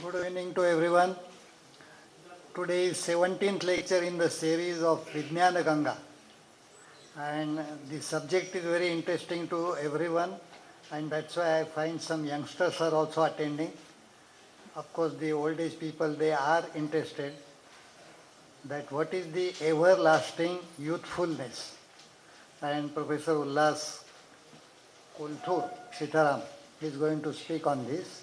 Good evening to everyone. Today is 17th lecture in the series of Vijnana Ganga, and the subject is very interesting to everyone, and that's why I find some youngsters are also attending. Of course, the old age people, they are interested that what is the everlasting youthfulness, and Professor Ullas Kolthur Sitaram is going to speak on this.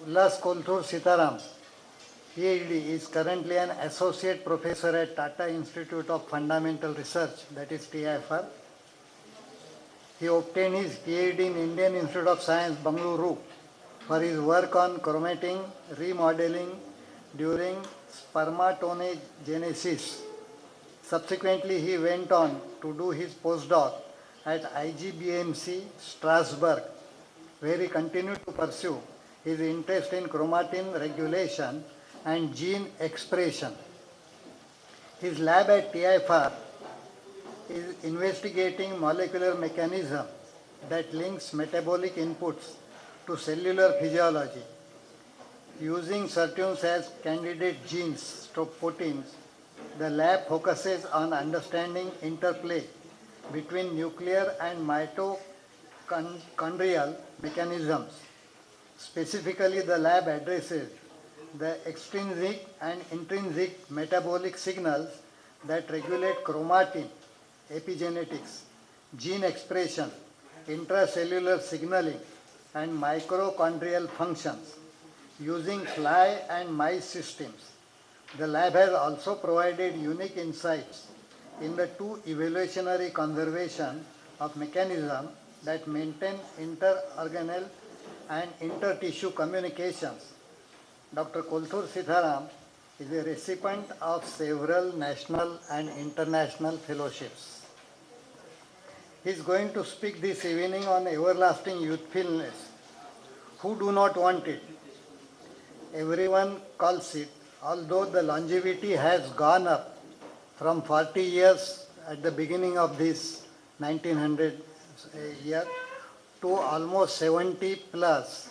Ullas Kolthur Sitaram, PhD, is currently an associate professor at Tata Institute of Fundamental Research, that is TIFR. He obtained his PhD in Indian Institute of Science, Bangalore, for his work on chromatin remodeling during spermatogenesis. Subsequently, he went on to do his postdoc at IGBMC Strasbourg, where he continued to pursue his interest in chromatin regulation and gene expression. His lab at TIFR is investigating molecular mechanism that links metabolic inputs to cellular physiology. Using sirtuins as candidate genes, proteins, the lab focuses on understanding interplay between nuclear and mitochondrial mechanisms. Specifically, the lab addresses the extrinsic and intrinsic metabolic signals that regulate chromatin, epigenetics, gene expression, intracellular signaling, and mitochondrial functions using fly and mice systems. The lab has also provided unique insights in the two evolutionary conservation of mechanisms that maintain inter-organelle and inter-tissue communications. Dr. Kolthur Sitaram is a recipient of several national and international fellowships. He is going to speak this evening on everlasting youthfulness. Who do not want it? Everyone calls it, although the longevity has gone up from 40 years at the beginning of this 1900 year to almost 70 plus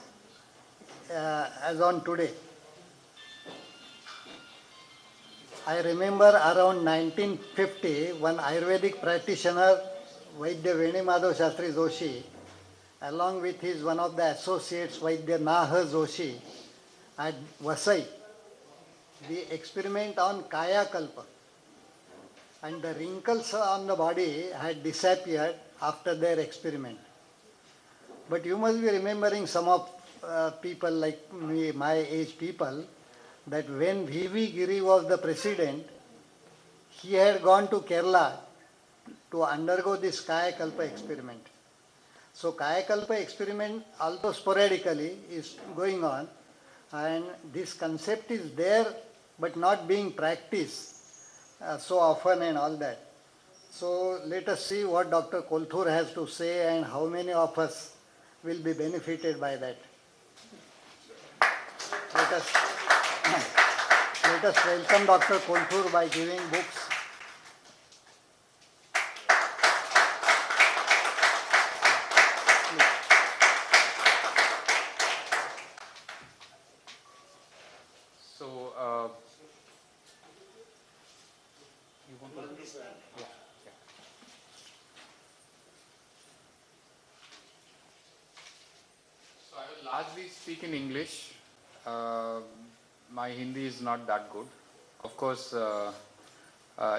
as on today. I remember around 1950, one Ayurvedic practitioner, Vaidya Venimadhav Shastri Joshi, along with his one of the associates, Vaidya Naha Joshi, at Vasai, the experiment on Kaya Kalpa, and the wrinkles on the body had disappeared after their experiment. But you must be remembering some of people like me, my age people, that when V.V. Giri was the president, he had gone to Kerala to undergo this Kaya Kalpa experiment. So Kaya Kalpa experiment, although sporadically, is going on, and this concept is there but not being practiced so often and all that. So let us see what Dr. Kolthur has to say and how many of us will be benefited by that. Let us welcome Dr. Kolthur by giving books. You want to? Yeah. So I will largely speak in English. My Hindi is not that good. Of course,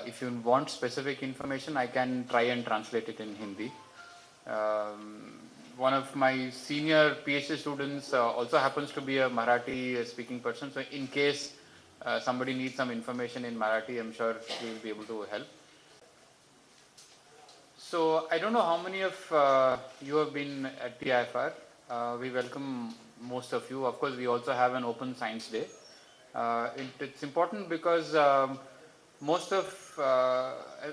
if you want specific information, I can try and translate it in Hindi. One of my senior PhD students also happens to be a Marathi speaking person. So in case somebody needs some information in Marathi, I'm sure he will be able to help. So I don't know how many of you have been at TIFR. We welcome most of you. Of course, we also have an open science day. It's important because most of,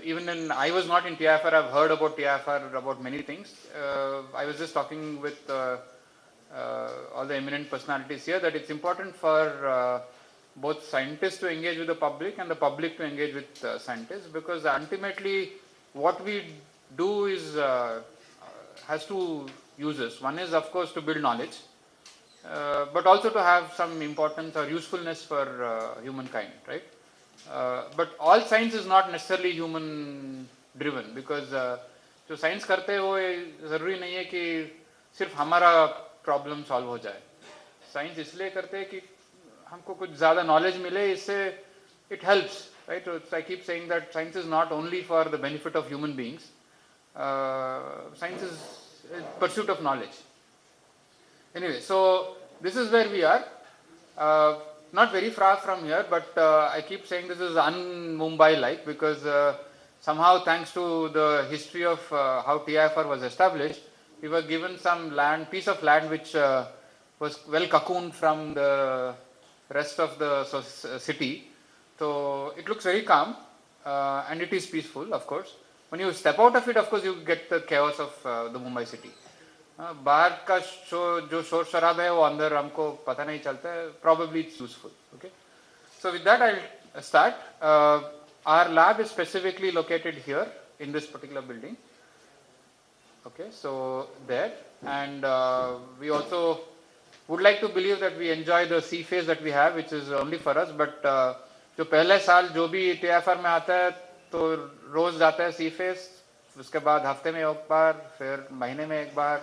even when I was not in TIFR, I've heard about TIFR, about many things. I was just talking with all the eminent personalities here that it's important for both scientists to engage with the public and the public to engage with scientists, because ultimately what we do is has two uses. One is, of course, to build knowledge, but also to have some importance or usefulness for humankind, right? But all science is not necessarily human driven, because जो science करते हैं वो ज़रूरी नहीं है कि सिर्फ हमारा प्रॉब्लम सॉल्व हो जाए. साइंस इसलिए करते हैं कि हमको कुछ ज़्यादा नॉलेज मिले, इससे it helps, right? So I keep saying that science is not only for the benefit of human beings. Science is pursuit of knowledge. Anyway, so this is where we are. Not very far from here, but I keep saying this is un-Mumbai-like, because somehow, thanks to the history of how TIFR was established, we were given some piece of land which was well cocooned from the rest of the city. So it looks very calm, and it is peaceful, of course. When you step out of it, of course, you get the chaos of the Mumbai city. बाहर का जो शोर शराब है वो अंदर हमको पता नहीं चलता है. Probably it's useful. Okay. So with that, I'll start. Our lab is specifically located here in this particular building. Okay, so there, and we also would like to believe that we enjoy the sea phase that we have, which is only for us. But जो पहले साल जो भी TIFR में आता है तो रोज जाता है sea phase, उसके बाद हफ्ते में एक बार, फिर महीने में एक बार.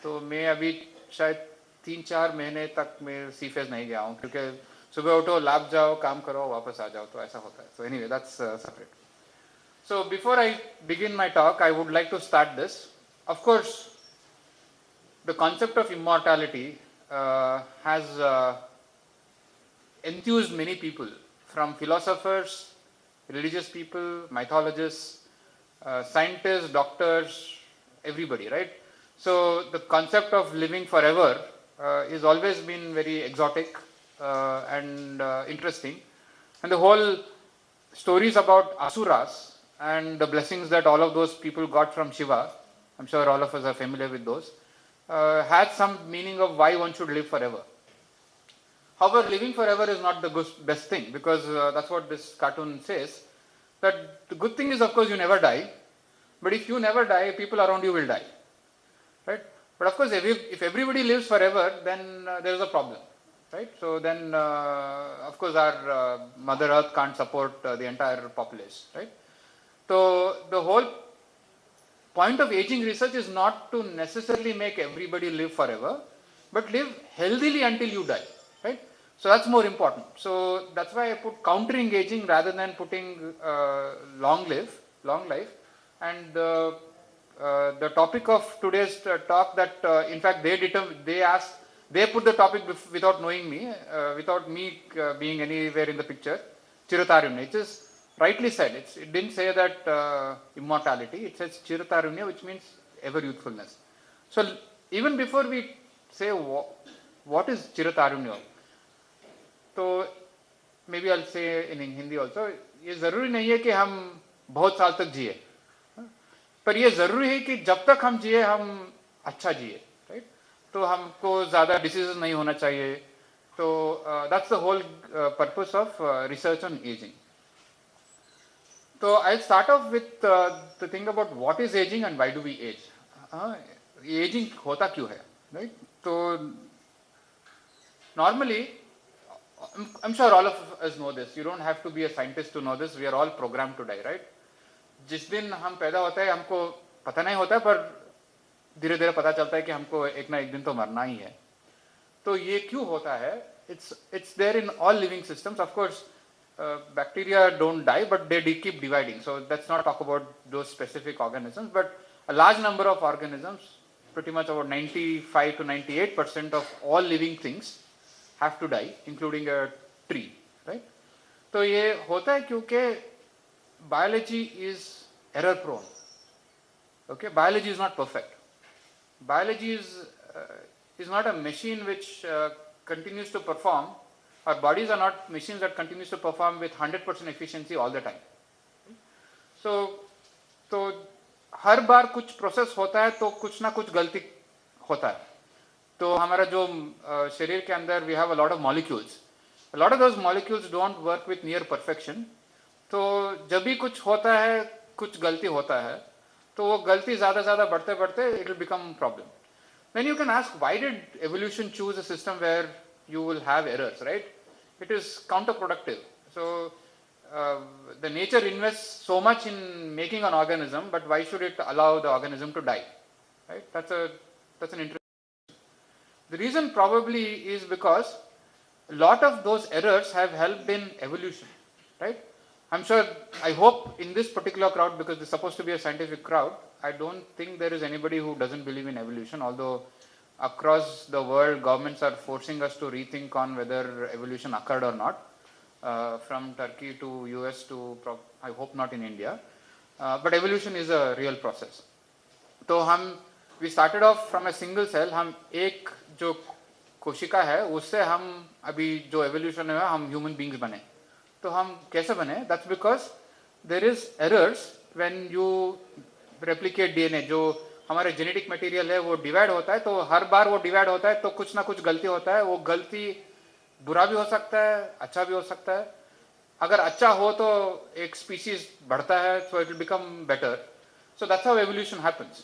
तो मैं अभी शायद 3-4 महीने तक मैं सी फेज नहीं गया हूँ, क्योंकि सुबह उठो, लैब जाओ, काम करो, वापस आ जाओ, तो ऐसा होता है. So anyway, that's separate. So before I begin my talk, I would like to start this. Of course the concept of immortality has enthused many people, from philosophers, religious people, mythologists, scientists, doctors, everybody, right? So the concept of living forever is always been very exotic and interesting, and the whole stories about asuras and the blessings that all of those people got from Shiva, I'm sure all of us are familiar with those, had some meaning of why one should live forever. However, living forever is not the best thing, because that's what this cartoon says, that the good thing is, of course, you never die, but if you never die, people around you will die. Right? But of course, if everybody lives forever, then there is a problem, right? So then, of course, our Mother Earth can't support the entire populace, right? So the whole point of aging research is not to necessarily make everybody live forever, but live healthily until you die, right? So that's more important. So that's why I put countering aging rather than putting long life, and the topic of today's talk, that in fact they put the topic without knowing me, without me being anywhere in the picture. Chiratarunya. It is rightly said. It didn't say that immortality. It says Chiratarunya, which means ever youthfulness. So even before we say what is Chiratarunya, so maybe I'll say in Hindi also. ये जरूरी नहीं है कि हम बहुत साल तक जिए, पर ये जरूरी है कि जब तक हम जिए हम अच्छा जिए, राइट? तो हमको ज्यादा डिसीजेस नहीं होना चाहिए. तो that's the whole purpose of research on ageing. तो I start off with the thing about what is ageing and why do we age. Ageing होता क्यों है, राइट? तो normally, I'm sure all of us know this. You don't have to be a scientist to know this. We are all programmed to die, right? जिस दिन हम पैदा होते हैं हमको पता नहीं होता है, पर धीरे धीरे पता चलता है कि हमको एक ना एक दिन तो मरना ही है. तो ये क्यों होता है? It's there in all living systems. Of course, bacteria don't die, but they keep dividing. So let's not talk about those specific organisms. But a large number of organisms, pretty much about 95 to 98% of all living things, have to die, including a tree, right? तो ये होता है क्योंकि biology is error prone. Okay, biology is not perfect. Biology is not a machine which continues to perform. Our bodies are not machines that continues to perform with 100% efficiency all the time. तो हर बार कुछ process होता है तो कुछ ना कुछ गलती होता है. तो हमारा जो शरीर के अंदर we have a lot of molecules. A lot of those molecules don't work with near perfection. तो जब भी कुछ होता है, कुछ गलती होता है, तो वो गलती ज़्यादा बढ़ते it will become problem. Then you can ask, why did evolution choose a system where you will have errors, right? It is counterproductive. So the nature invests so much in making an organism, but why should it allow the organism to die, right? That's an interesting. The reason probably is because a lot of those errors have helped in evolution, right? I'm sure, I hope in this particular crowd, because it's supposed to be a scientific crowd, I don't think there is anybody who doesn't believe in evolution, although across the world, governments are forcing us to rethink on whether evolution occurred or not, from Turkey to US to, I hope not in India, but evolution is a real process. So we started off from a single cell, हम एक जो कोशिका है उससे हम अभी जो evolution है हम human beings बने. तो हम कैसे बने? That's because there is errors when you replicate DNA. जो हमारे जेनेटिक मटेरियल है वो डिवाइड होता है, तो हर बार वो डिवाइड होता है तो कुछ ना कुछ गलती होता है. वो गलती बुरा भी हो सकता है, अच्छा भी हो सकता है. अगर अच्छा हो तो एक स्पीशीज बढ़ता है, so it will become better. So that's how evolution happens.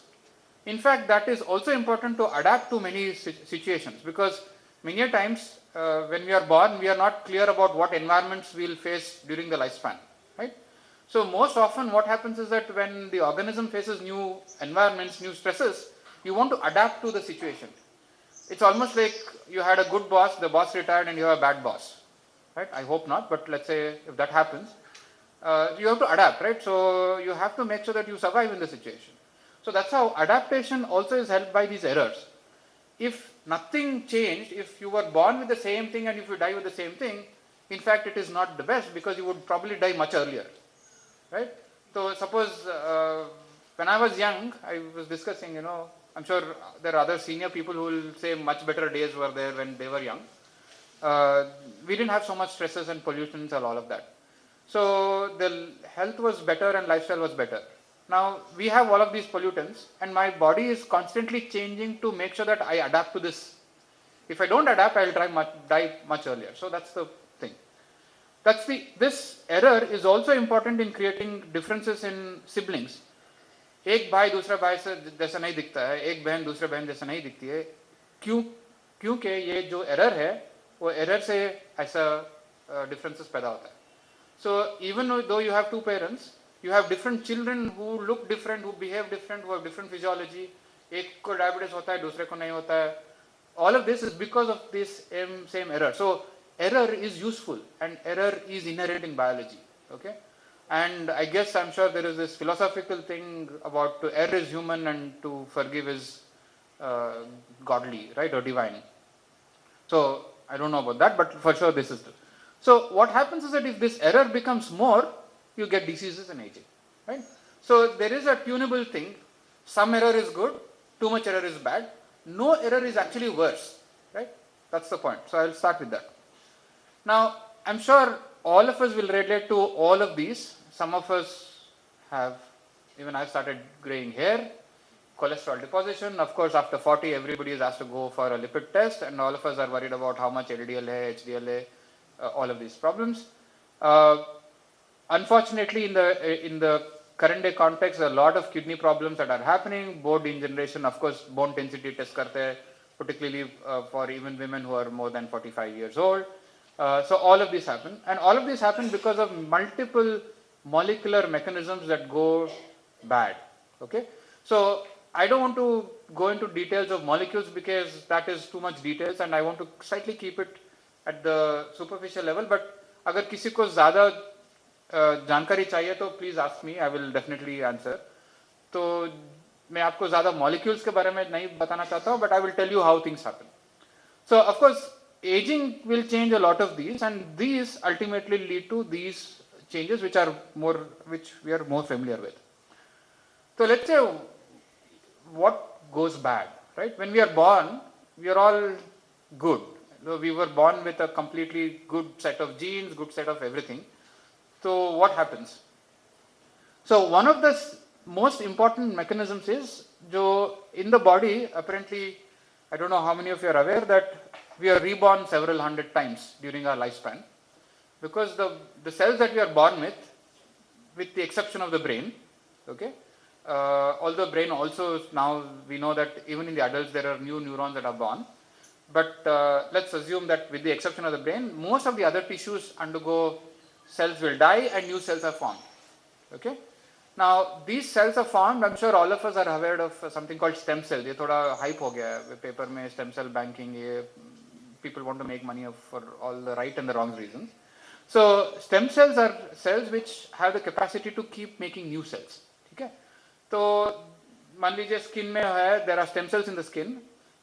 In fact, that is also important to adapt to many situations, because many times when we are born, we are not clear about what environments we will face during the lifespan, right? So most often what happens is that when the organism faces new environments, new stresses, you want to adapt to the situation. It's almost like you had a good boss, the boss retired and you have a bad boss, right? I hope not, but let's say if that happens, you have to adapt, right? So you have to make sure that you survive in the situation. So that's how adaptation also is helped by these errors. If nothing changed, if you were born with the same thing and if you die with the same thing, in fact it is not the best, because you would probably die much earlier, right? So suppose when I was young, I was discussing, I'm sure there are other senior people who will say much better days were there when they were young. We didn't have so much stresses and pollutions and all of that. So the health was better and lifestyle was better. Now we have all of these pollutants and my body is constantly changing to make sure that I adapt to this. If I don't adapt, I'll die much earlier. So that's the thing. This error is also important in creating differences in siblings. एक भाई दूसरा भाई से जैसा नहीं दिखता है, एक बहन दूसरे बहन जैसा नहीं दिखती है. क्योंकि ये जो एरर है वो एरर से ऐसा differences पैदा होता है. So even though you have two parents, you have different children who look different, who behave different, who have different physiology. एक को diabetes होता है, दूसरे को नहीं होता है. All of this is because of this same error. So error is useful and error is inherent in biology. Okay, and I guess I'm sure there is this philosophical thing about to err is human and to forgive is godly, right, or divine. So I don't know about that, but for sure this is true. So what happens is that if this error becomes more, you get diseases and aging, right? So there is a tunable thing. Some error is good, too much error is bad. No error is actually worse, right? That's the point. So I'll start with that. Now, I'm sure all of us will relate to all of these. Some of us have, even I've started graying hair, cholesterol deposition. Of course, after 40, everybody is asked to go for a lipid test, and all of us are worried about how much LDL hai, HDL hai, all of these problems. Unfortunately, in the current day context, there are a lot of kidney problems that are happening. Bone degeneration, of course, bone density test karte hai, particularly for even women who are more than 45 years old. So all of this happen, and all of this happen because of multiple molecular mechanisms that go bad. Okay, so I don't want to go into details of molecules because that is too much details, and I want to slightly keep it at the superficial level. But अगर किसी को ज़्यादा जानकारी चाहिए तो please ask me, I will definitely answer. तो मैं आपको ज़्यादा molecules के बारे में नहीं बताना चाहता हूँ, but I will tell you how things happen. So of course, aging will change a lot of these, and these ultimately lead to these changes which we are more familiar with. So let's say what goes bad, right? When we are born, we are all good. We were born with a completely good set of genes, good set of everything. So what happens? So one of the most important mechanisms is, in the body, apparently, I don't know how many of you are aware that we are reborn several hundred times during our lifespan, because the cells that we are born with the exception of the brain, okay, although brain also now we know that even in the adults there are new neurons that are born. But let's assume that with the exception of the brain, most of the other tissues undergo, cells will die and new cells are formed. Okay. Now these cells are formed. I'm sure all of us are aware of something called stem cell. ये थोड़ा hype हो गया है paper में stem cell banking. ये people want to make money for all the right and the wrong reasons. So stem cells are cells which have the capacity to keep making new cells. ठीक है. तो मान लीजिए skin में है, there are stem cells in the skin,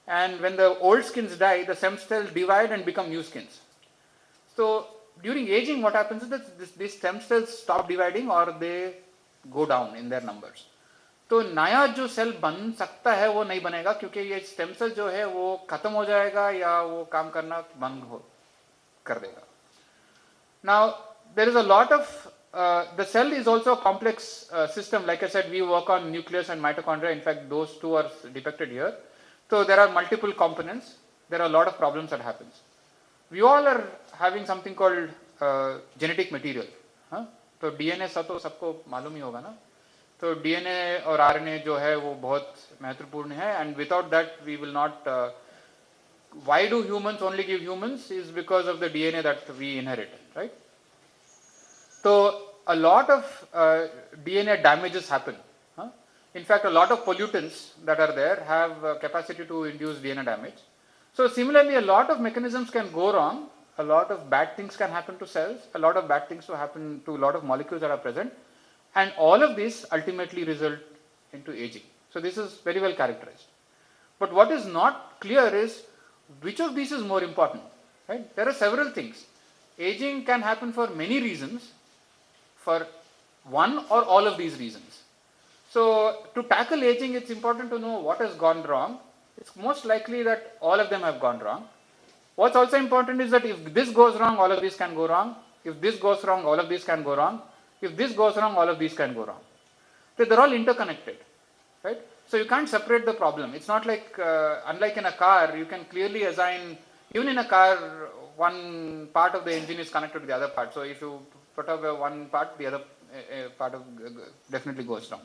and when the old skins die, the stem cells divide and become new skins. So during aging, what happens is that these stem cells stop dividing or they go down in their numbers. तो नया जो cell बन सकता है वो नहीं बनेगा क्योंकि ये स्टेम सेल जो है वो खत्म हो जाएगा या वो काम करना बंद कर देगा. Now there is a lot of the cell is also a complex system. Like I said, we work on nucleus and mitochondria. In fact, those two are depicted here. So there are multiple components. There are a lot of problems that happens. We all are having something called genetic material. तो DNA तो सबको मालूम ही होगा ना. तो DNA और RNA जो है वो बहुत महत्वपूर्ण है. And without that we will not. Why do humans only give humans? Is because of the DNA that we inherit, right? So a lot of DNA damages happen. In fact, a lot of pollutants that are there have capacity to induce DNA damage. So similarly, a lot of mechanisms can go wrong. A lot of bad things can happen to cells. A lot of bad things to happen to a lot of molecules that are present. And all of these ultimately result into aging. So this is very well characterized. But what is not clear is which of these is more important, right? There are several things. Aging can happen for many reasons, for one or all of these reasons. So to tackle aging, it's important to know what has gone wrong. It's most likely that all of them have gone wrong. What's also important is that if this goes wrong, all of these can go wrong. If this goes wrong, all of these can go wrong. If this goes wrong, all of these can go wrong. So they're all interconnected, right? So you can't separate the problem. It's not like, unlike in a car, you can clearly assign, even in a car, one part of the engine is connected to the other part. So if you put up one part, the other part of definitely goes wrong.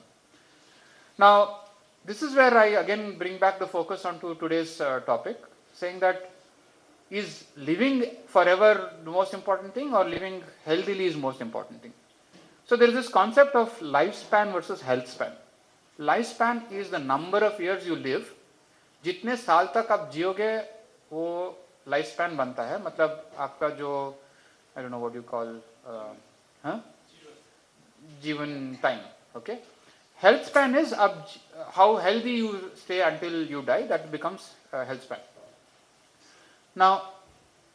Now, this is where I again bring back the focus onto today's topic, saying that is living forever the most important thing or living healthily is the most important thing? So there is this concept of lifespan versus health span. Lifespan is the number of years you live. जितने साल तक आप जियोगे वो lifespan बनता है. मतलब आपका जो I don't know what you call जीवन time. Okay. Health span is how healthy you stay until you die. That becomes health span. Now,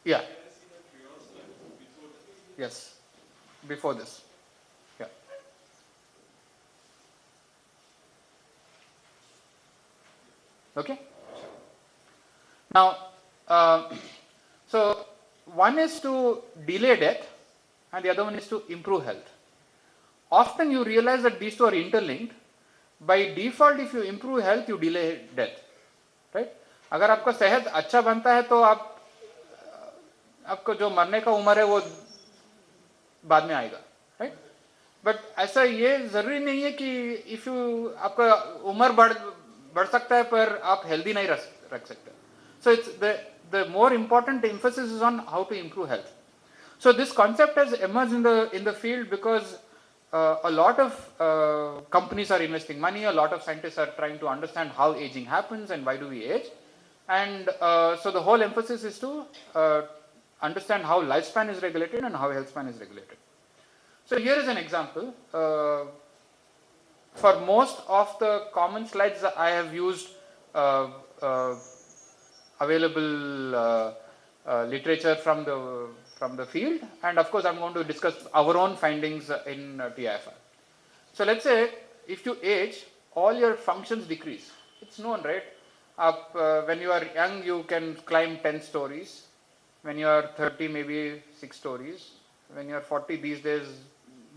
yeah. Yes. Before this. Yeah. Okay. Now, so one is to delay death and the other one is to improve health. Often you realize that these two are interlinked. By default, if you improve health, you delay death, right? अगर आपका सेहत अच्छा बनता है तो आपको जो मरने का उम्र है वो बाद में आएगा, right? But ऐसा ये जरूरी नहीं है कि if you आपका उम्र बढ़ सकता है पर आप healthy नहीं रख सकते. So it's the more important emphasis is on how to improve health. So this concept has emerged in the field because a lot of companies are investing money, a lot of scientists are trying to understand how aging happens and why do we age. And so the whole emphasis is to understand how lifespan is regulated and how health span is regulated. So here is an example. For most of the common slides I have used available literature from the field, and of course I'm going to discuss our own findings in TIFR. So let's say if you age, all your functions decrease. It's known, right? When you are young, you can climb 10 stories. When you are 30, maybe 6 stories. When you are 40, these days,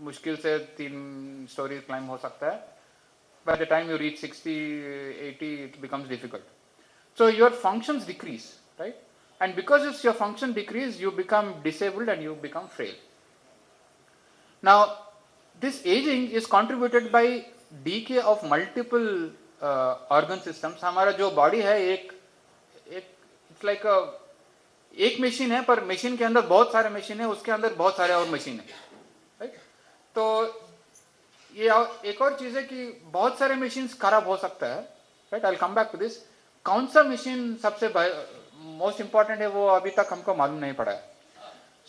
मुश्किल से 3 stories climb हो सकता है. By the time you reach 60, 80, it becomes difficult. So your functions decrease, right? And because your function decrease, you become disabled and you become frail. Now, this aging is contributed by DK of multiple organ systems. हमारा जो body है एक it's like एक machine है, पर machine के अंदर बहुत सारे मशीन है, उसके अंदर बहुत सारे और मशीन है, राइट. तो ये एक और चीज है कि बहुत सारे मशीन खराब हो सकता है, right. I will come back to this. कौन सा मशीन सबसे मोस्ट इंपॉर्टेंट है वो अभी तक हमको मालूम नहीं पड़ा है.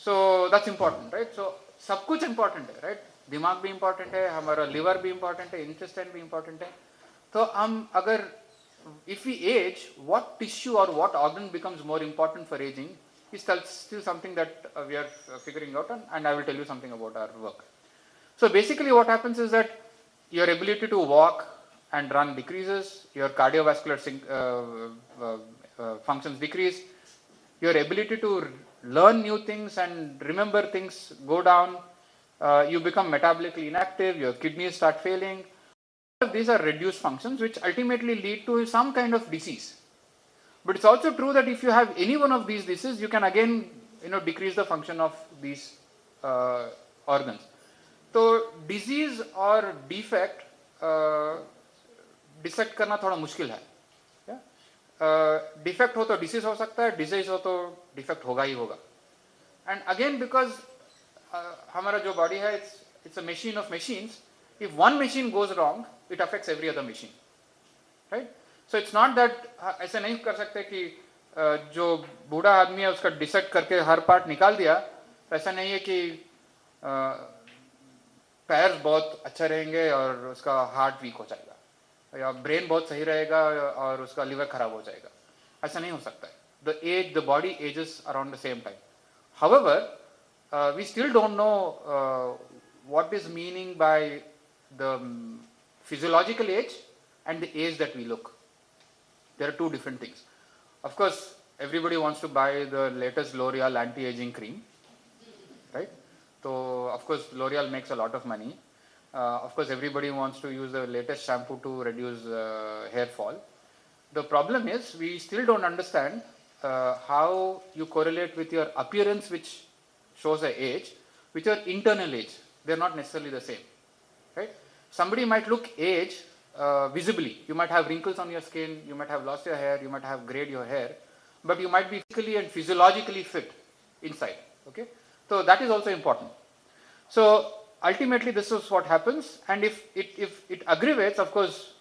So that's important, right. So सब कुछ इंपॉर्टेंट है, राइट. दिमाग भी इंपॉर्टेंट है, हमारा लिवर भी इंपॉर्टेंट है, इंटेस्टाइन भी इंपॉर्टेंट है. तो हम अगर if we age, what tissue or what organ becomes more important for aging is still something that we are figuring out, and I will tell you something about our work. So basically what happens is that your ability to walk and run decreases, your cardiovascular functions decrease, your ability to learn new things and remember things go down, you become metabolically inactive, your kidneys start failing. These are reduced functions which ultimately lead to some kind of disease. But it's also true that if you have any one of these diseases, you can again decrease the function of these organs. So disease or defect dissect करना थोड़ा मुश्किल है. Defect हो तो disease हो सकता है, disease हो तो डिफेक्ट होगा ही होगा. एंड अगेन बिकॉज हमारा जो बॉडी है it's a machine of machines. If one machine goes wrong, it affects every other machine, right? So it's not that ऐसे नहीं कर सकते कि जो बूढ़ा आदमी है उसका डिसेक्ट करके हर पार्ट निकाल दिया. ऐसा नहीं है कि पैर बहुत अच्छा रहेंगे और उसका हार्ट वीक हो जाएगा, या ब्रेन बहुत सही रहेगा और उसका लिवर खराब हो जाएगा. ऐसा नहीं हो सकता है. The body ages around the same time. However, we still don't know what is meaning by the physiological age and the age that we look. There are two different things. Of course, everybody wants to buy the latest L'Oreal anti-aging cream, right? So, of course, L'Oreal makes a lot of money. Of course, everybody wants to use the latest shampoo to reduce hair fall. The problem is we still don't understand how you correlate with your appearance, which shows an age, with your internal age. They're not necessarily the same. Right? Somebody might look age visibly. You might have wrinkles on your skin, you might have lost your hair, you might have grayed your hair, but you might be physically and physiologically fit inside. Okay? So that is also important. So ultimately this is what happens, and if it aggravates, of course,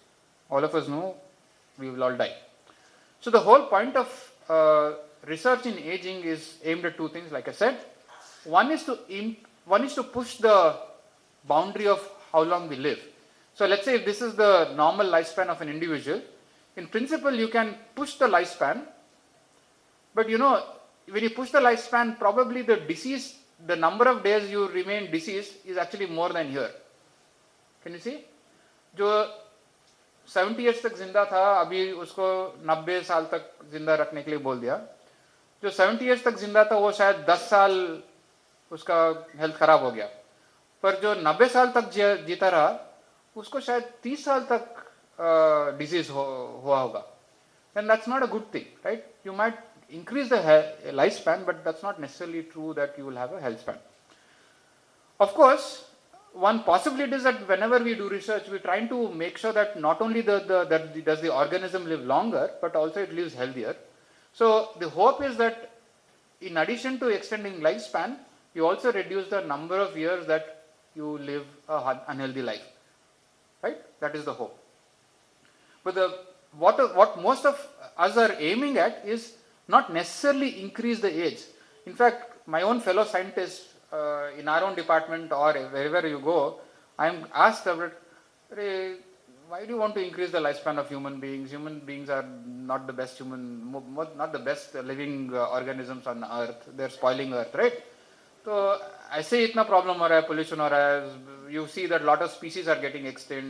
all of us know we will all die. So the whole point of research in aging is aimed at two things, like I said. One is to push the boundary of how long we live. So let's say if this is the normal lifespan of an individual, in principle you can push the lifespan, but when you push the lifespan, probably the number of days you remain deceased is actually more than here. Can you see? जो 70 years तक जिंदा था, अभी उसको 90 साल तक जिंदा रखने के लिए बोल दिया. जो 70 years तक जिंदा था वो शायद 10 साल उसका हेल्थ खराब हो गया, पर जो 90 साल तक जीता रहा उसको शायद 30 साल तक डिजीज हुआ होगा. then that's not a good thing, right? You might increase the lifespan, but that's not necessarily true that you will have a health span. Of course, one possibility is that whenever we do research, we're trying to make sure that not only does the organism live longer, but also it lives healthier. So the hope is that in addition to extending lifespan, you also reduce the number of years that you live an unhealthy life, right? That is the hope. But what most of us are aiming at is not necessarily increase the age. In fact, my own fellow scientists in our own department or wherever you go, I am asked about, why do you want to increase the lifespan of human beings? Human beings are not the best not the best living organisms on earth. They're spoiling earth, right? तो ऐसे इतना problem हो रहा है, pollution हो रहा है, you see that lot of species are getting extend,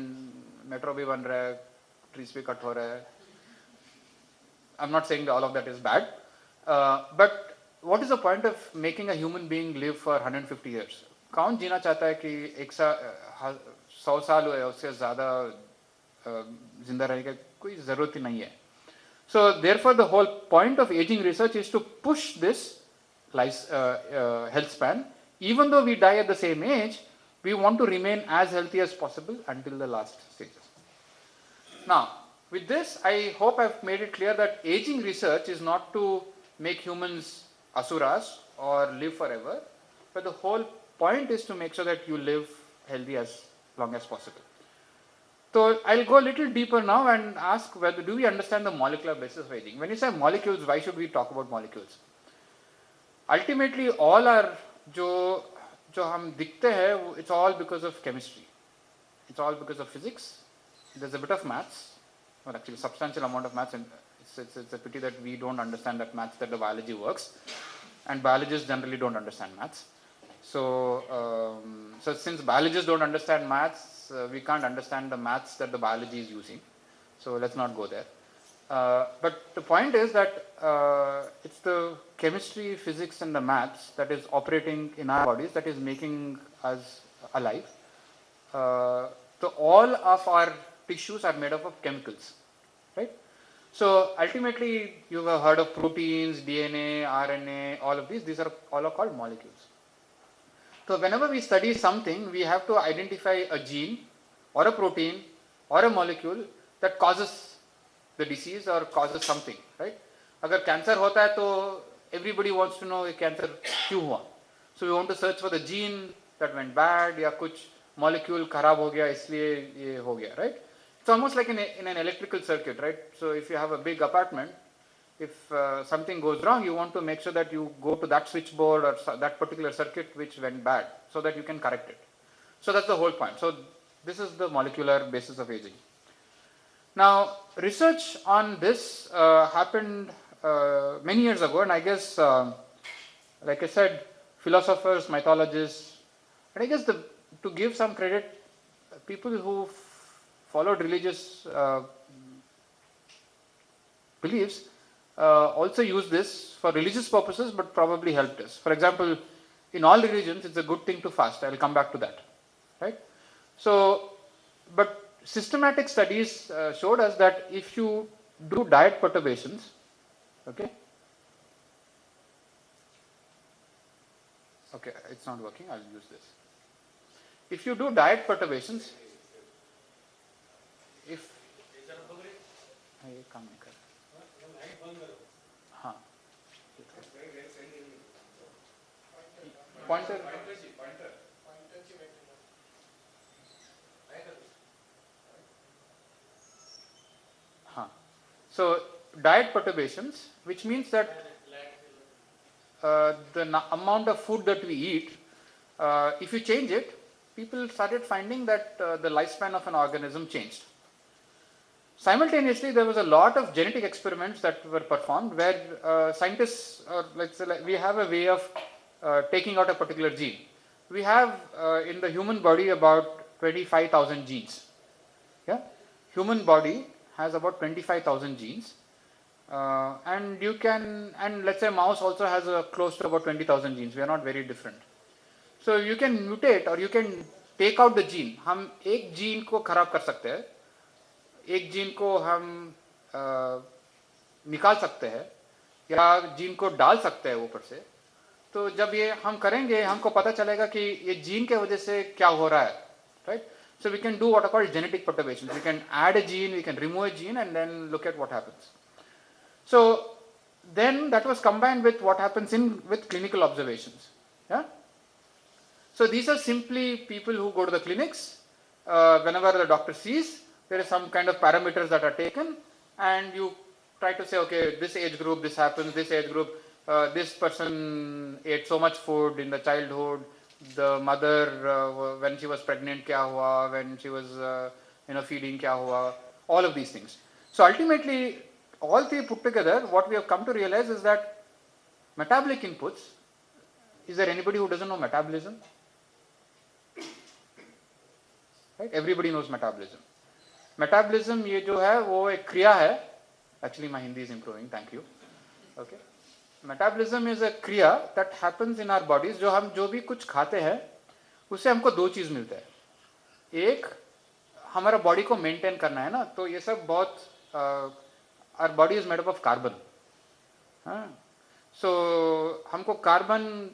metro भी बन रहा है, ट्रीज भी कट हो रहा है. I am not saying all of that is bad, but what is the point of making a human being live for 150 years? कौन जीना चाहता है कि 100 साल हुए उससे ज़्यादा जिंदा रहने की कोई ज़रूरत ही नहीं है. So therefore the whole point of ageing research is to push this health span. Even though we die at the same age, We want to remain as healthy as possible until the last stages. Now, with this, I hope I've made it clear that aging research is not to make humans asuras or live forever, but the whole point is to make sure that you live healthy as long as possible. So I'll go a little deeper now and ask whether do we understand the molecular basis of aging. When you say molecules, why should we talk about molecules? Ultimately, all our जो हम दिखते हैं, it's all because of chemistry. It's all because of physics. There's a bit of maths, or actually a substantial amount of maths, and it's a pity that we don't understand that maths that the biology works, and biologists generally don't understand maths. So since biologists don't understand maths, we can't understand the maths that the biology is using. So let's not go there. But the point is that it's the chemistry, physics, and the maths that is operating in our bodies that is making us alive. So all of our tissues are made up of chemicals, right? So ultimately, you have heard of proteins, DNA, RNA, all of these. These are all called molecules. So whenever we study something, we have to identify a gene or a protein or a molecule that causes the disease or causes something, right? अगर cancer होता है तो everybody wants to know ये cancer क्यों हुआ. So we want to search for the gene that went bad या कुछ molecule खराब हो गया इसलिए ये हो गया, right? It's almost like in an electrical circuit, right? So if you have a big apartment, if something goes wrong, you want to make sure that you go to that switchboard or that particular circuit which went bad so that you can correct it. So that's the whole point. So this is the molecular basis of aging. Now, research on this happened many years ago, and I guess, like I said, philosophers, mythologists, and I guess to give some credit, people who followed religious beliefs also use this for religious purposes, but probably helped us. For example, in all religions, it's a good thing to fast. I'll come back to that, right? So, but systematic studies showed us that if you do diet perturbations, okay, it's not working, I'll use this. If you do diet perturbations, if ये काम नहीं कर हाँ pointer So diet perturbations, which means that the amount of food that we eat, if you change it, people started finding that the lifespan of an organism changed. Simultaneously, there was a lot of genetic experiments that were performed where scientists, or let's say, we have a way of taking out a particular gene. We have in the human body about 25,000 genes. Yeah, human body has about 25,000 genes, and you can, and let's say mouse also has close to about 20,000 genes. We are not very different. So you can mutate or you can take out the gene. हम एक gene को खराब कर सकते हैं, एक gene को हम निकाल सकते हैं या जीन को डाल सकते हैं ऊपर से. तो जब ये हम करेंगे, हमको पता चलेगा कि ये जीन के वजह से क्या हो रहा है, right? So we can do what are called genetic perturbations. We can add a gene, we can remove a gene, and then look at what happens. So then that was combined with what happens with clinical observations. Yeah. So these are simply people who go to the clinics. Whenever the doctor sees, there is some kind of parameters that are taken, and you try to say, okay, this age group, this happens, this age group, this person ate so much food in the childhood, the mother when she was pregnant kya hua, when she was feeding kya hua, all of these things. So ultimately, all three put together, what we have come to realize is that metabolic inputs, is there anybody who doesn't know metabolism? Right? Everybody knows metabolism. Metabolism ये जो है वो एक क्रिया है. Actually my Hindi is improving, thank you. Okay. Metabolism is a kriya that happens in our bodies. जो हम जो भी कुछ खाते हैं उससे हमको दो चीज मिलता है. एक, हमारा बॉडी को मेंटेन करना है ना, तो ये सब बहुत our body is made up of carbon. So हमको कार्बन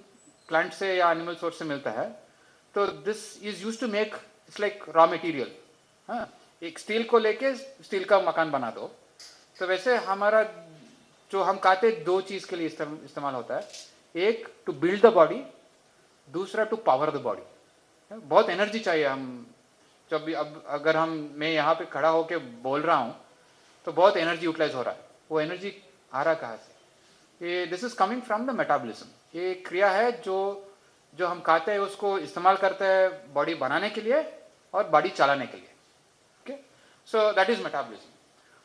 प्लांट से या एनिमल सोर्स से मिलता है. तो this is use to make its like raw material. हाँ, एक स्टील को लेके स्टील का मकान बना दो. तो वैसे हमारा जो हम खाते दो चीज के लिए इस्तेमाल होता है. एक टू बिल्ड द बॉडी, दूसरा टू पावर द बॉडी. बहुत एनर्जी चाहिए. हम जब भी अब अगर मैं यहाँ पे खड़ा होके बोल रहा हूँ तो बहुत एनर्जी यूटिलाइज हो रहा है. वो एनर्जी आ रहा कहाँ से? ये this is coming from the metabolism. ये क्रिया है जो हम खाते हैं उसको इस्तेमाल करते हैं बॉडी बनाने के लिए और बॉडी चलाने के लिए. Okay, so that is metabolism.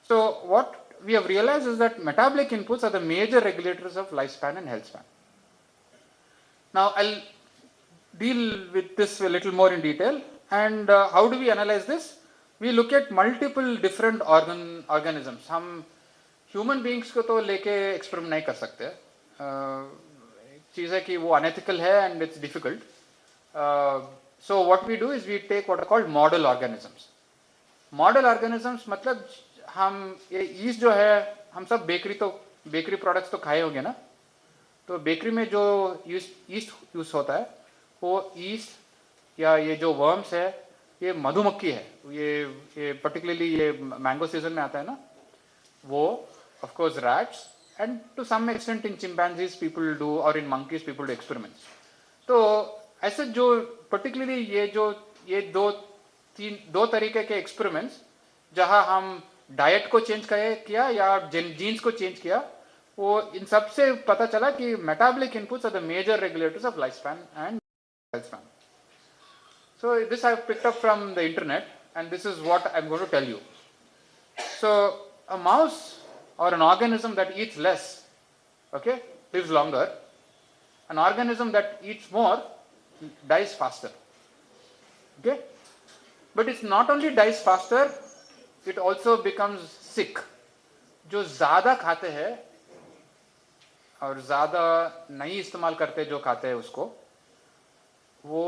So what we have realized is that metabolic inputs are the major regulators of lifespan and health span. Now I'll deal with this a little more in detail. And how do we analyze this? We look at multiple different organisms. हम human beings को तो लेके experiment नहीं कर सकते. चीज़ है कि वो unethical है and it's difficult. So what we do is we take what are called model organisms. Model organisms मतलब हम ये ईस्ट जो है, हम सब बेकरी प्रोडक्ट्स तो खाए होंगे ना. तो बेकरी में जो ईस्ट यूज होता है वो ईस्ट या ये जो वर्म्स है ये मधुमक्खी है. ये पर्टिकुलरली ये मैंगो सीजन में आता है ना. वो of course rats and to some extent in chimpanzees people do और in monkeys people do experiments. तो ऐसे जो पर्टिकुलरली ये दो तरीके के एक्सपेरिमेंट्स जहां हम डाइट को चेंज किया या जीन्स को चेंज किया, वो इन सब से पता चला कि metabolic inputs are the major regulators of life span and health span. So this I have picked up from the internet and this is what I'm going to tell you. So a mouse or an organism that eats less, okay, lives longer. An organism that eats more dies faster. Okay, but it's not only dies faster, it also becomes sick. जो ज़्यादा खाते हैं और ज़्यादा नहीं इस्तेमाल करते जो खाते हैं उसको, वो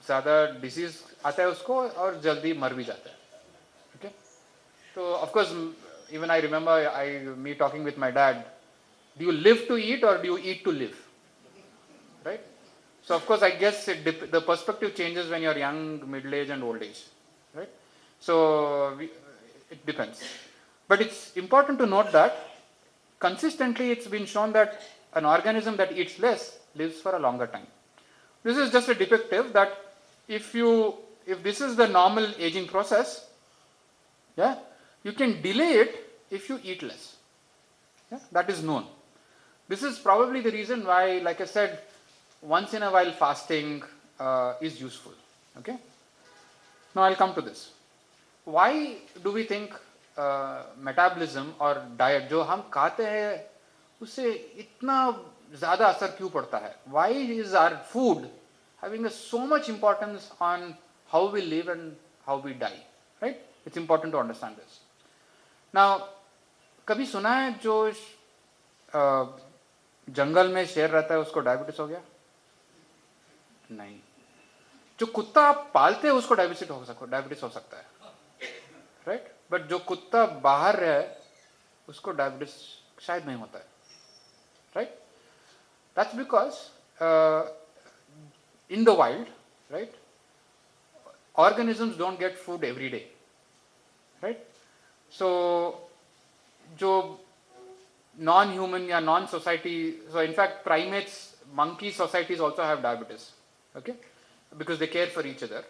ज़्यादा डिसीज आता है उसको और जल्दी मर भी जाता है. ओके, तो of course even I remember me talking with my dad, do you live to eat or do you eat to live, right? So of course I guess the perspective changes when you are young, middle age and old age, right? So it depends, but it's important to note that consistently it's been shown that an organism that eats less lives for a longer time. This is just a depictive that if this is the normal aging process, yeah, you can delay it if you eat less. Yeah, that is known. This is probably the reason why, like I said, once in a while fasting is useful. Okay, now I'll come to this. Why do we think metabolism और diet जो हम खाते हैं उससे इतना ज़्यादा असर क्यों पड़ता है? Why is our food having so much importance on how we live and how we die? Right? It's important to understand this. Now, कभी सुना है जो जंगल में शेर रहता है उसको डायबिटीज हो गया? नहीं. जो कुत्ता आप पालते हैं उसको डायबिटीज हो सकता है, राइट? बट जो कुत्ता बाहर है उसको डायबिटीज शायद नहीं होता है, right? That's because in the wild, right, organisms don't get food every day, right? So जो non-human या non-society, so in fact primates, monkey societies also have diabetes, okay, because they care for each other,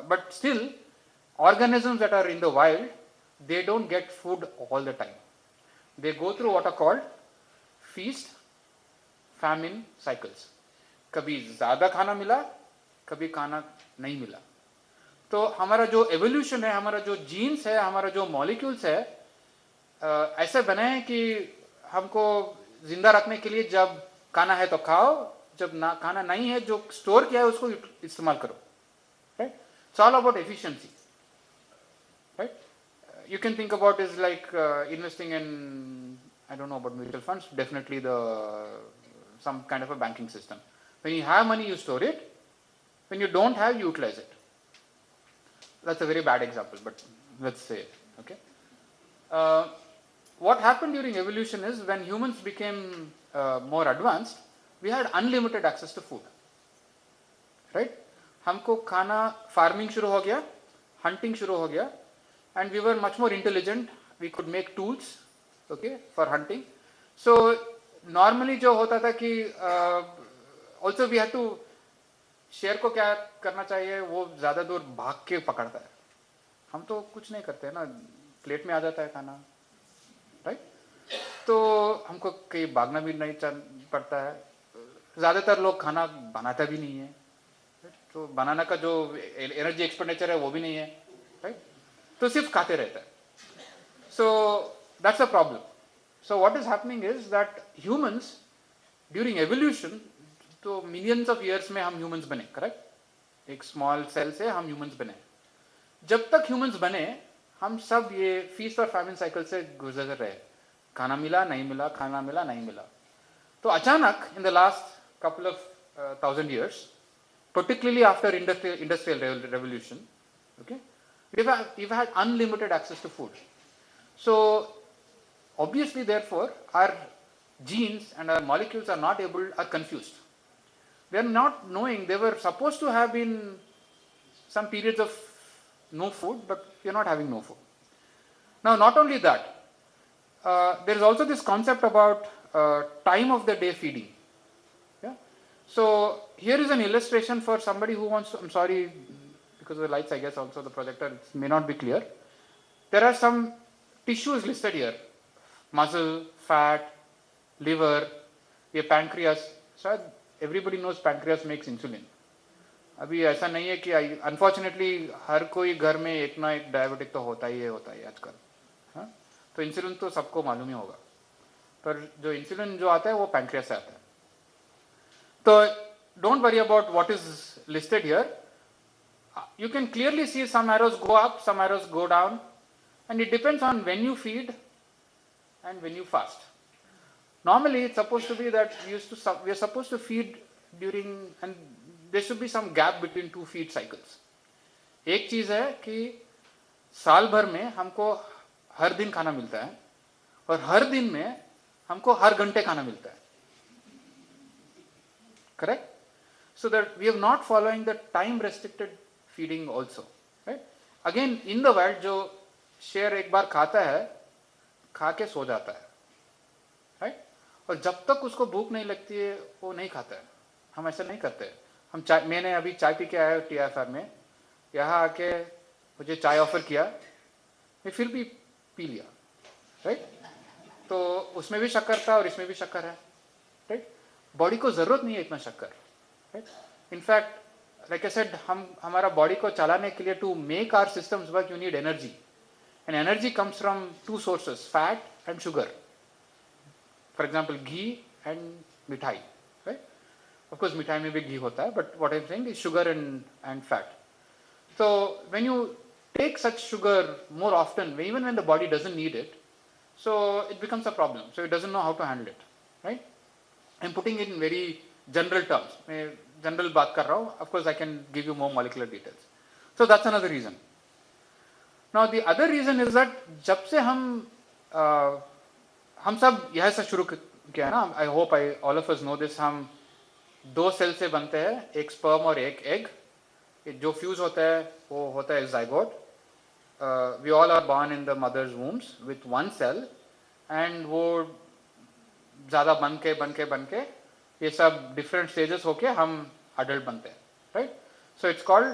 but still organisms that are in the wild, they don't get food all the time. They go through what are called feast famine cycles. कभी ज़्यादा खाना मिला, कभी खाना नहीं मिला. तो हमारा जो एवोल्यूशन है, हमारा जो जीन्स है, हमारा जो मॉलिक्यूल्स है, ऐसे बने हैं कि हमको जिंदा रखने के लिए जब खाना है तो खाओ, जब ना खाना नहीं है जो स्टोर किया है उसको इस्तेमाल करो, right? It's all about efficiency, right? You can think about is like investing in, I don't know about mutual funds, definitely some kind of a banking system. When you have money, you store it. When you don't have, you utilize it. That's a very bad example, but let's say it, okay? What happened during evolution is when humans became more advanced, we had unlimited access to food. Right? हमको खाना, farming शुरू हो गया, hunting शुरू हो गया, and we were much more intelligent, we could make tools, okay, for hunting. So normally जो होता था कि ऑल्सो वी हैड टू, शेर को क्या करना चाहिए, वो ज्यादा दूर भाग के पकड़ता है. हम तो कुछ नहीं करते है ना, प्लेट में आ जाता है खाना, राइट? तो हमको कहीं भागना भी नहीं पड़ता है. ज्यादातर लोग खाना बनाता भी नहीं है, तो बनाने का जो एनर्जी एक्सपेंडिचर है वो भी नहीं है, राइट? तो सिर्फ खाते रहता है. So that's a problem. So what is happening is that humans during evolution, तो मिलियंस ऑफ ईयर्स में हम ह्यूमंस बने, करेक्ट? एक स्मॉल सेल से हम ह्यूमंस बने. जब तक ह्यूमंस बने, हम सब ये फीस्ट और फैमिन साइकिल से गुजर रहे. खाना मिला नहीं मिला, खाना मिला नहीं मिला. तो अचानक in the last couple of 1,000 years, particularly after industrial revolution, okay, we've had unlimited access to food. So obviously, therefore, our genes and our molecules are confused. They are not knowing. They were supposed to have been some periods of no food, but we are not having no food. Now, not only that, there is also this concept about time of the day feeding. Yeah? So here is an illustration for somebody who wants to, I'm sorry, because of the lights, I guess also the projector, it may not be clear. There are some tissues listed here: muscle, fat, liver, ये pancreas. So everybody knows pancreas makes insulin. अभी ऐसा नहीं है कि unfortunately हर कोई घर में एक ना एक डायबिटिक तो होता ही है आजकल. हाँ? तो इंसुलिन तो सबको मालूम ही होगा, पर जो इंसुलिन जो आता है वो पैंक्रियास से आता है. तो don't worry about what is listed here. You can clearly see some arrows go up, some arrows go down, and it depends on when you feed and when you fast. Normally, it's supposed to be that we are supposed to feed during, and there should be some gap between two feed cycles. एक चीज है कि साल भर में हमको हर दिन खाना मिलता है, और हर दिन में हमको हर घंटे खाना मिलता है. Correct? So that we are not following the time restricted feeding also, right? Again, in the world, जो शेर एक बार खाता है, खा के सो जाता है, right? और जब तक उसको भूख नहीं लगती है वो नहीं खाता है. हम ऐसा नहीं करते. हम मैंने अभी चाय पी के आया TIFR में, यहाँ आके मुझे चाय ऑफर किया, मैं फिर भी पी लिया, राइट? तो उसमें भी शक्कर था और इसमें भी शक्कर है, राइट? बॉडी को जरूरत नहीं है इतना शक्कर, right? In fact like I said, हमारा बॉडी को चलाने के लिए, to make our systems work, you need energy, and energy comes from two sources: fat and sugar. For example, ghee and मिठाई, right? Of course, मिठाई में भी घी होता है, but what I'm saying is sugar and fat. So when you take such sugar more often, even when the body doesn't need it, so it becomes a problem. So it doesn't know how to handle it, right? I'm putting it in very general terms. मैं general बात कर रहा हूँ. Of course, I can give you more molecular details. So that's another reason. Now the other reason is that जब से हम सब यह सब शुरू किया ना, I hope all of us know this, हम दो सेल से बनते हैं, एक स्पर्म और एक एग. जो फ्यूज होता है वो होता है zygote. We all are born in the mother's wombs with one cell, and वो ज़्यादा बन के ये सब डिफरेंट स्टेजेस होके हम अडल्ट बनते हैं, right? So it's called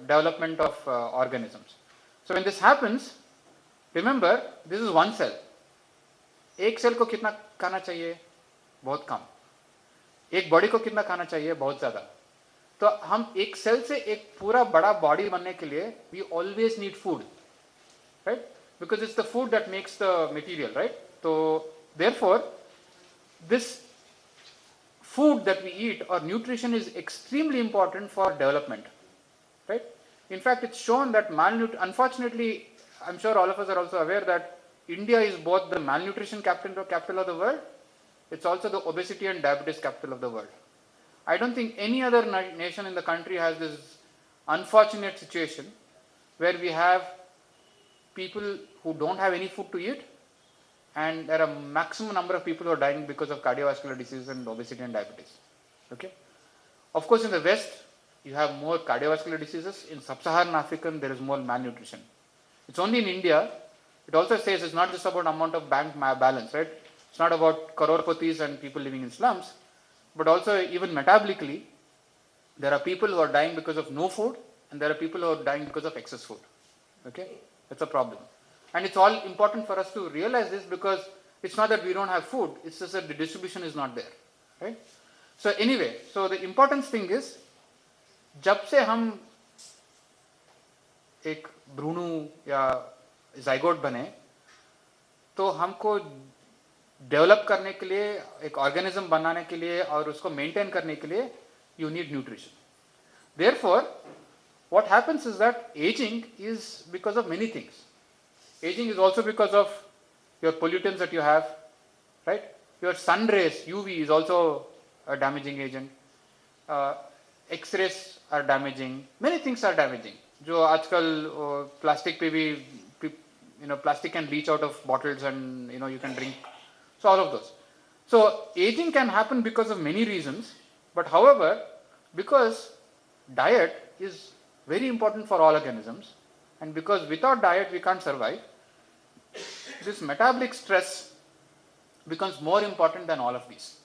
development of organisms. So when this happens, remember this is one cell. एक सेल को कितना खाना चाहिए? बहुत कम. एक बॉडी को कितना खाना चाहिए? बहुत ज्यादा. तो हम एक सेल से एक पूरा बड़ा बॉडी बनने के लिए we always need food, right? Because it's the food that makes the material, right? तो therefore this food that we eat or nutrition is extremely important for development, right? In fact, it's shown that unfortunately, I'm sure all of us are also aware that India is both the malnutrition capital of the world. It's also the obesity and diabetes capital of the world. I don't think any other nation in the country has this unfortunate situation where we have people who don't have any food to eat, and there are a maximum number of people who are dying because of cardiovascular disease and obesity and diabetes. Okay. Of course, in the West, you have more cardiovascular diseases. In sub-Saharan African, there is more malnutrition. It's only in India. It also says it's not just about amount of bank balance, right? It's not about crororepatis and people living in slums, but also even metabolically, there are people who are dying because of no food, and there are people who are dying because of excess food. Okay, that's a problem. And it's all important for us to realize this, because it's not that we don't have food, it's just that the distribution is not there, right? So anyway, so the important thing is, जब से हम एक भ्रूणु या zygote बने, तो हमको develop करने के लिए, एक ऑर्गेनिज्म बनाने के लिए और उसको मेंटेन करने के लिए, you need nutrition. Therefore, what happens is that aging is because of many things. Aging is also because of your pollutants that you have, right? Your sun rays, UV, is also a damaging agent. X-rays are damaging. Many things are damaging. जो आजकल plastic पे भी, plastic can leach out of bottles and you can drink. So all of those. So aging can happen because of many reasons, but however, because diet is very important for all organisms, and because without diet we can't survive, this metabolic stress becomes more important than all of these.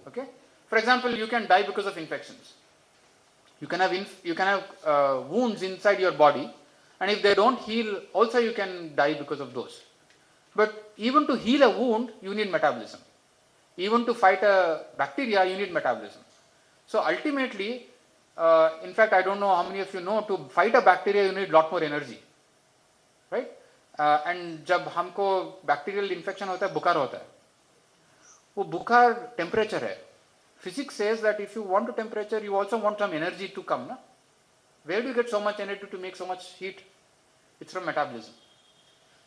Okay? For example, you can die because of infections. You can have wounds inside your body, and if they don't heal, also you can die because of those. But even to heal a wound, you need metabolism. Even to fight a bacteria, you need metabolism. So ultimately, in fact, I don't know how many of you know, to fight a bacteria, you need a lot more energy, right? And जब हमको bacterial infection होता है, बुखार होता है, वो बुखार temperature है. Physics says that if you want a temperature, you also want some energy to come, na? Where do you get so much energy to make so much heat? It's from metabolism.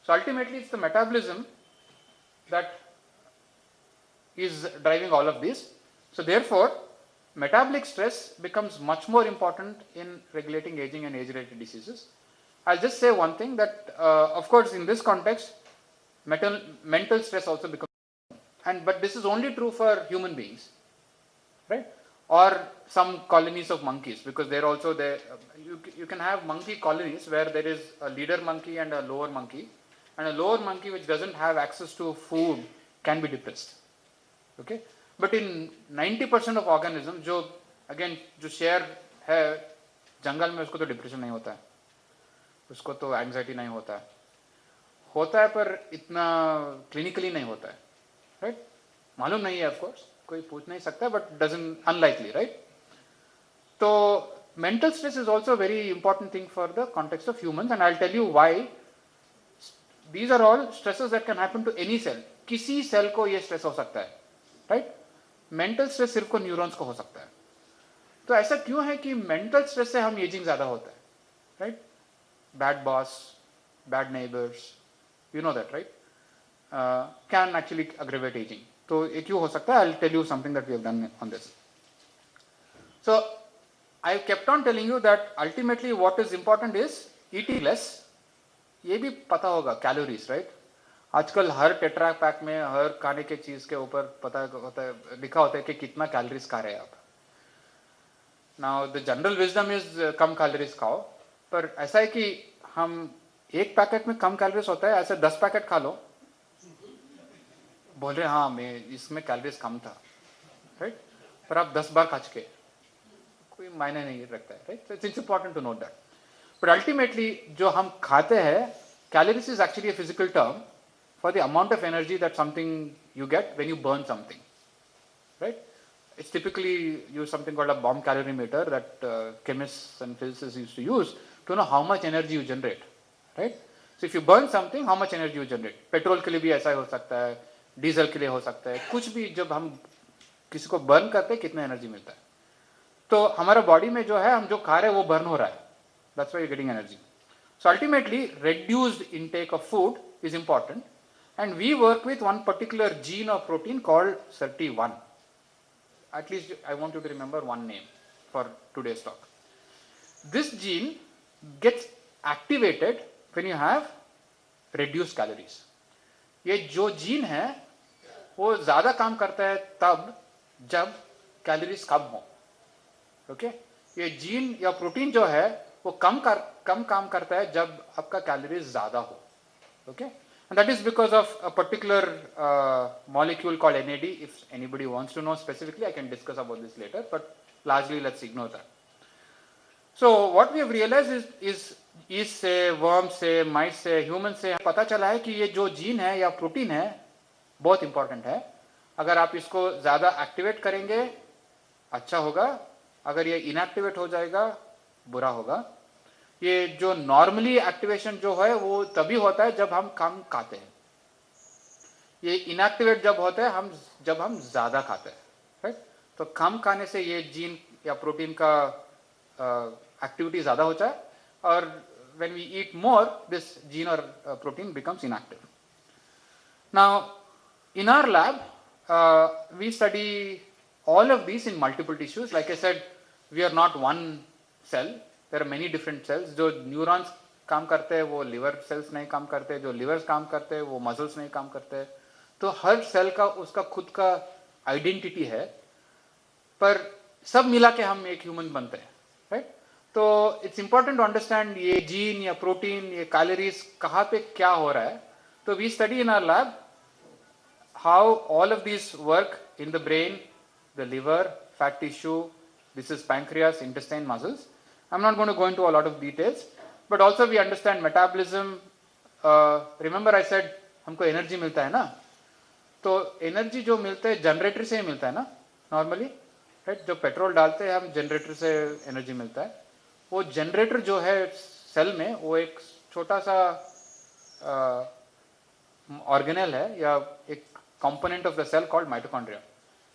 So ultimately, it's the metabolism that is driving all of this. So therefore, metabolic stress becomes much more important in regulating aging and age-related diseases. I'll just say one thing, that of course in this context, mental stress also becomes important. But this is only true for human beings, right? Or some colonies of monkeys, because they're also there. You can have monkey colonies where there is a leader monkey and a lower monkey, and a lower monkey which doesn't have access to food can be depressed. Okay? But in 90% of organisms, जो again जो share है जंगल में, उसको तो depression नहीं होता है, उसको तो एंजाइटी नहीं होता है, पर इतना क्लिनिकली नहीं होता है, राइट? मालूम नहीं है, ऑफ कोर्स कोई पूछ नहीं सकता, बट डजंट अनलाइकली, राइट? तो mental stress is also a very important thing for the context of humans, and I'll tell you why. These are all stresses that can happen to any cell. किसी cell को ये stress हो सकता है, right? Mental stress सिर्फ को neurons को हो सकता है. तो ऐसा क्यों है कि मेंटल स्ट्रेस से हम एजिंग ज्यादा होता है, right? Bad boss, bad neighbours, you know that, right? Can actually aggravate ageing. तो ये क्यों हो सकता है? I will tell you something that we have done on this. So I kept on telling you that ultimately what is important is eating less. ये भी पता होगा, कैलोरीज, राइट? आजकल हर टेट्रा पैक में, हर खाने के चीज के ऊपर पता होता है, लिखा होता है कि कितना कैलोरीज खा रहे हैं आप. Now the general wisdom is come calories खाओ, पर ऐसा है कि हम एक पैकेट में कम कैलोरीज होता है, ऐसे 10 पैकेट खा लो, बोल रहे हाँ मैं इसमें कैलोरीज कम था, राइट? पर आप 10 बार खा चुके, कोई मायने नहीं रखता है, right? It's important to note that. But ultimately जो हम खाते हैं, calories is actually a physical term for the amount of energy that something you get when you burn something, right? It's typically use something called a bomb calorimeter that chemists and physicists used to use to know how much energy you generate, right? So if you burn something, how much energy you generate. Petrol के लिए भी ऐसा हो सकता है, diesel के लिए हो सकता है, कुछ भी जब हम किसी को बर्न करते हैं कितना एनर्जी मिलता है. तो हमारा बॉडी में जो है, हम जो खा रहे हैं वो बर्न हो रहा है. That's why you're getting energy. So ultimately, reduced intake of food is important. And we work with one particular gene or protein called SIRT1. At least I want you to remember one name for today's talk. This gene gets activated when you have reduced calories. ये जो gene है वो ज़्यादा काम करता है तब जब कैलोरीज कम हो. ओके ये जीन या प्रोटीन जो है वो कम काम करता है जब आपका कैलोरीज ज्यादा हो. Okay, and that is because of a particular molecule called NAD. If anybody wants to know specifically, I can discuss about this later, but largely let's ignore that. So what we have realized is yeast से, worms से, mice से, humans से पता चला है कि ये जो जीन है या प्रोटीन है बहुत इंपॉर्टेंट है. अगर आप इसको ज़्यादा एक्टिवेट करेंगे अच्छा होगा, अगर ये इनएक्टिवेट हो जाएगा बुरा होगा. ये जो नॉर्मली एक्टिवेशन जो है वो तभी होता है जब हम कम खाते हैं. ये इनएक्टिवेट जब होता है जब हम ज़्यादा खाते हैं, राइट. तो कम खाने से ये जीन या प्रोटीन का एक्टिविटी ज़्यादा होता है और when we eat more this gene or protein becomes inactive. Now in our lab we study all of these in multiple tissues. Like I said, we are not one cell, there are many different cells. जो neurons काम करते हैं वो liver cells नहीं काम करते, जो levers काम करते हैं वो मसल्स नहीं काम करते. तो हर सेल का उसका खुद का आइडेंटिटी है, पर सब मिला के हम एक ह्यूमन बनते हैं, राइट. तो इट्स इंपॉर्टेंट टू अंडरस्टैंड ये जीन या प्रोटीन, ये कैलोरीज कहाँ पे क्या हो रहा है. तो we study in our lab how all of these work in the brain, the liver, fat tissue, this is pancreas, intestine, muscles. I'm not going to go into a lot of details, but also we understand metabolism. Remember I said हमको energy मिलता है ना, तो energy जो मिलता है generator से ही मिलता है ना नॉर्मली, राइट. जो पेट्रोल डालते हैं हम जनरेटर से एनर्जी मिलता है. वो जनरेटर जो है सेल में वो एक छोटा सा ऑर्गेनेल है या एक component of the cell called mitochondria.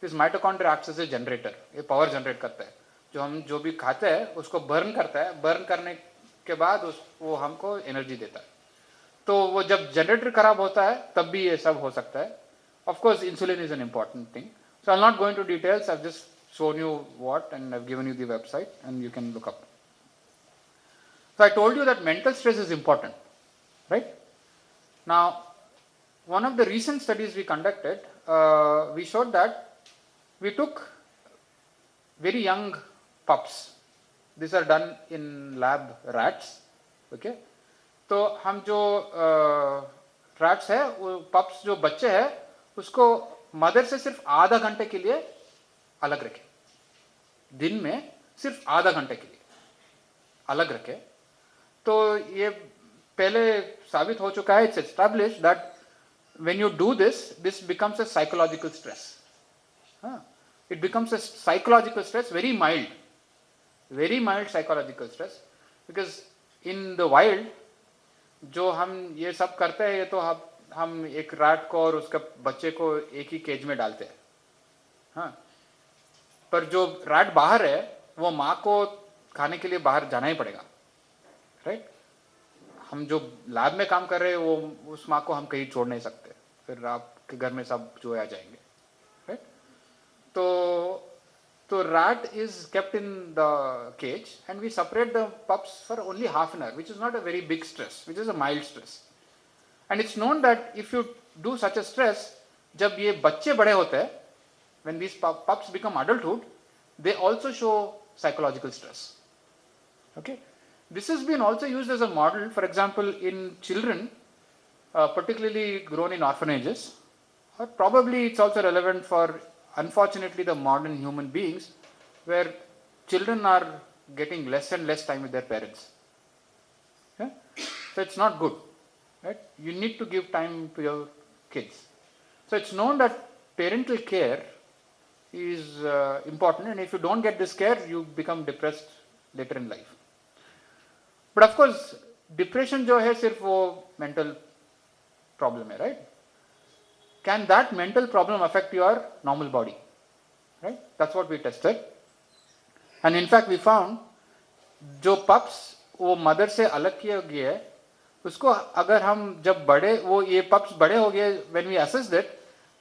This mitochondria acts as a generator. ये पावर जनरेट करता है. जो हम जो भी खाते हैं उसको बर्न करता है, बर्न करने के बाद वो हमको एनर्जी देता है. तो वो जब जनरेटर खराब होता है तब भी ये सब हो सकता है. Of course insulin is an important thing. So I'll not go into details. I've just shown you what and I've given you the website and you can look up. So I told you that mental stress is important, right? Now one of the recent studies we conducted, we showed that we took very young pups. These are done in lab rats. Okay, तो हम जो rats है वो pups जो बच्चे हैं उसको mother से सिर्फ आधा घंटे के लिए अलग रखें. दिन में सिर्फ आधा घंटे के लिए अलग रखें. तो ये पहले साबित हो चुका है, it's established that when you do this becomes a psychological stress. It becomes a psychological stress, very mild psychological stress, because in the wild जो हम ये सब करते हैं ये तो हम एक रैट को और उसके बच्चे को एक ही केज में डालते हैं. हाँ, पर जो रैट बाहर है वो माँ को खाने के लिए बाहर जाना ही पड़ेगा, राइट. हम जो लैब में काम कर रहे हैं वो उस माँ को हम कहीं छोड़ नहीं सकते, फिर आपके घर में सब चूहे आ जाएंगे, राइट. तो rat is kept in the cage and we separate the pups for only half an hour, which is not a very big stress, which is a mild stress. And it's known that if you do such a stress, जब ये बच्चे बड़े होते हैं, when these pups become adulthood, they also show psychological stress. Okay. This has been also used as a model, for example, in children, particularly grown in orphanages, or probably it's also relevant for, unfortunately, the modern human beings, where children are getting less and less time with their parents. Yeah? So it's not good, right? You need to give time to your kids. So it's known that parental care is important, and if you don't get this care, you become depressed later in life. But of course, depression जो है सिर्फ वो mental problem है, right? Can that mental problem affect your normal body? Right? That's what we tested. And in fact, we found जो pups वो mother से अलग किए गए है, उसको अगर हम जब बड़े वो ये pups बड़े हो गए, when we assessed it,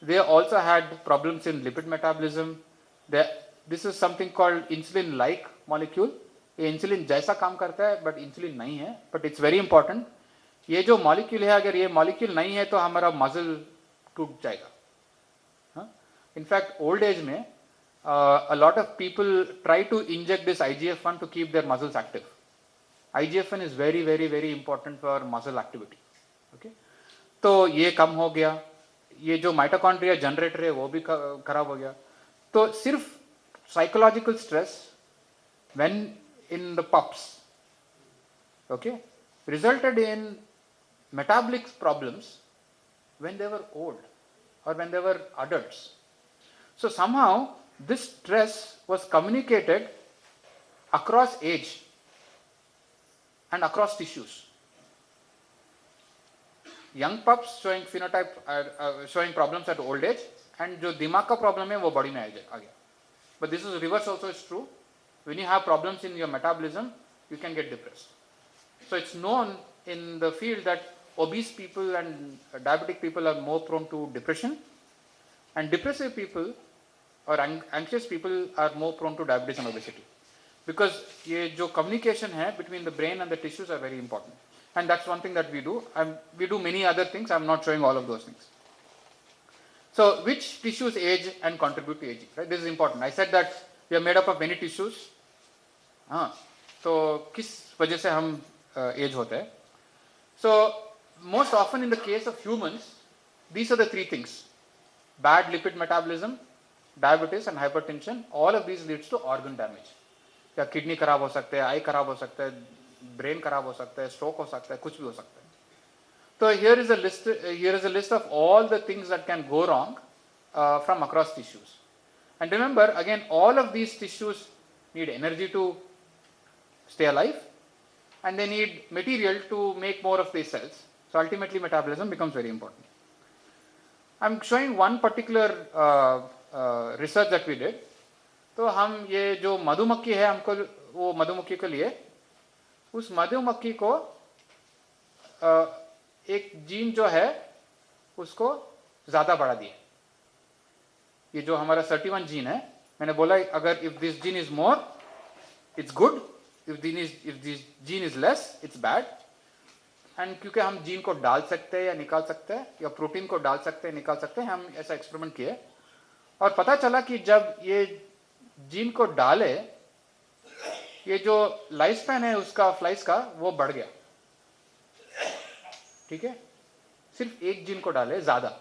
they also had problems in lipid metabolism. This is something called insulin-like molecule. ये इंसुलिन जैसा काम करता है बट इंसुलिन नहीं है, बट इट्स वेरी इंपॉर्टेंट. ये जो मॉलिक्यूल है अगर ये मॉलिक्यूल नहीं है तो हमारा मसल टूट जाएगा. इनफैक्ट ओल्ड एज में a lot of people try to inject this IGF-1 to keep their muscles active. IGF-1 is very, very, very important for muscle activity. Okay? तो ये कम हो गया, ये जो माइटोकॉन्ड्रिया जनरेटर है वो भी खराब हो गया. तो सिर्फ psychological stress when in the pups, okay, resulted in metabolic problems when they were old or when they were adults. So somehow this stress was communicated across age and across tissues. Young pups showing phenotype showing problems at old age, and जो दिमाग का problem है वो body में आ गया. But this is reverse also is true. When you have problems in your metabolism, you can get depressed. So it's known in the field that obese people and diabetic people are more prone to depression, and depressive people or anxious people are more prone to diabetes and obesity, because ये जो communication है between the brain and the tissues are very important. And that's one thing that we do. We do many other things. I'm not showing all of those things. So which tissues age and contribute to aging, right? This is important. I said that we are made up of many tissues. तो किस वजह से हम age होते हैं? So most often in the case of humans, these are the three things: bad lipid metabolism, diabetes and hypertension. All of these leads to organ damage. या kidney खराब हो सकते हैं, आई खराब हो सकता है, ब्रेन खराब हो सकता है, स्ट्रोक हो सकता है, कुछ भी हो सकता है. So here is a list of all the things that can go wrong from across tissues. And remember, again, all of these tissues need energy to stay alive, and they need material to make more of these cells. So ultimately metabolism becomes very important. I'm showing one particular research that we did. तो हम ये जो मधुमक्खी है, हमको वो मधुमक्खी के लिए उस मधुमक्खी को एक जीन जो है उसको ज्यादा बढ़ा दिए. ये जो हमारा 31 जीन है, मैंने बोला अगर if this gene is more it's good, if this gene is less it's bad. And क्योंकि हम जीन को डाल सकते हैं या निकाल सकते हैं, या प्रोटीन को डाल सकते हैं निकाल सकते हैं, हम ऐसा एक्सपेरिमेंट किए और पता चला कि जब ये जीन को डाले, ये जो लाइफ स्पैन है उसका फ्लाइस का वो बढ़ गया. ठीक है, सिर्फ एक जीन को डाले ज्यादा,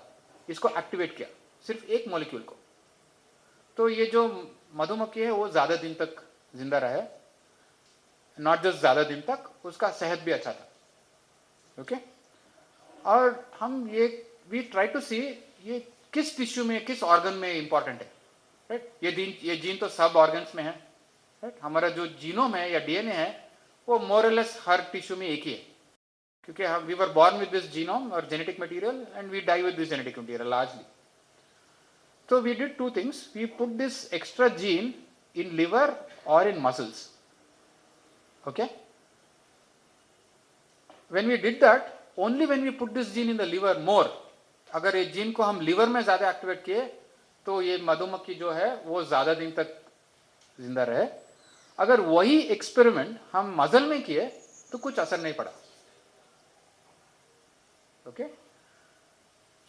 इसको एक्टिवेट किया, सिर्फ एक मॉलिक्यूल को. तो ये जो मधुमक्खी है वो ज्यादा दिन तक जिंदा रहे, नॉट जस्ट ज्यादा दिन तक, उसका सेहत भी अच्छा था. ओके और हम ये वी ट्राई टू सी ये किस टिश्यू में, किस ऑर्गन में इंपॉर्टेंट है, राइट. ये जीन तो सब ऑर्गन्स में है, राइट. हमारा जो जीनोम है या डीएनए है वो मोरलेस हर टिश्यू में एक ही है, क्योंकि हम we were born with this genome और genetic material and we die with this genetic material largely. So we did two things. We put this extra gene in liver or in muscles. Okay. When we did that, only when we put this gene in the liver more, अगर ये gene को हम liver में ज्यादा activate किए तो ये मधुमक्खी जो है वो ज्यादा दिन तक जिंदा रहे. अगर वही एक्सपेरिमेंट हम मसल में किए तो कुछ असर नहीं पड़ा. Okay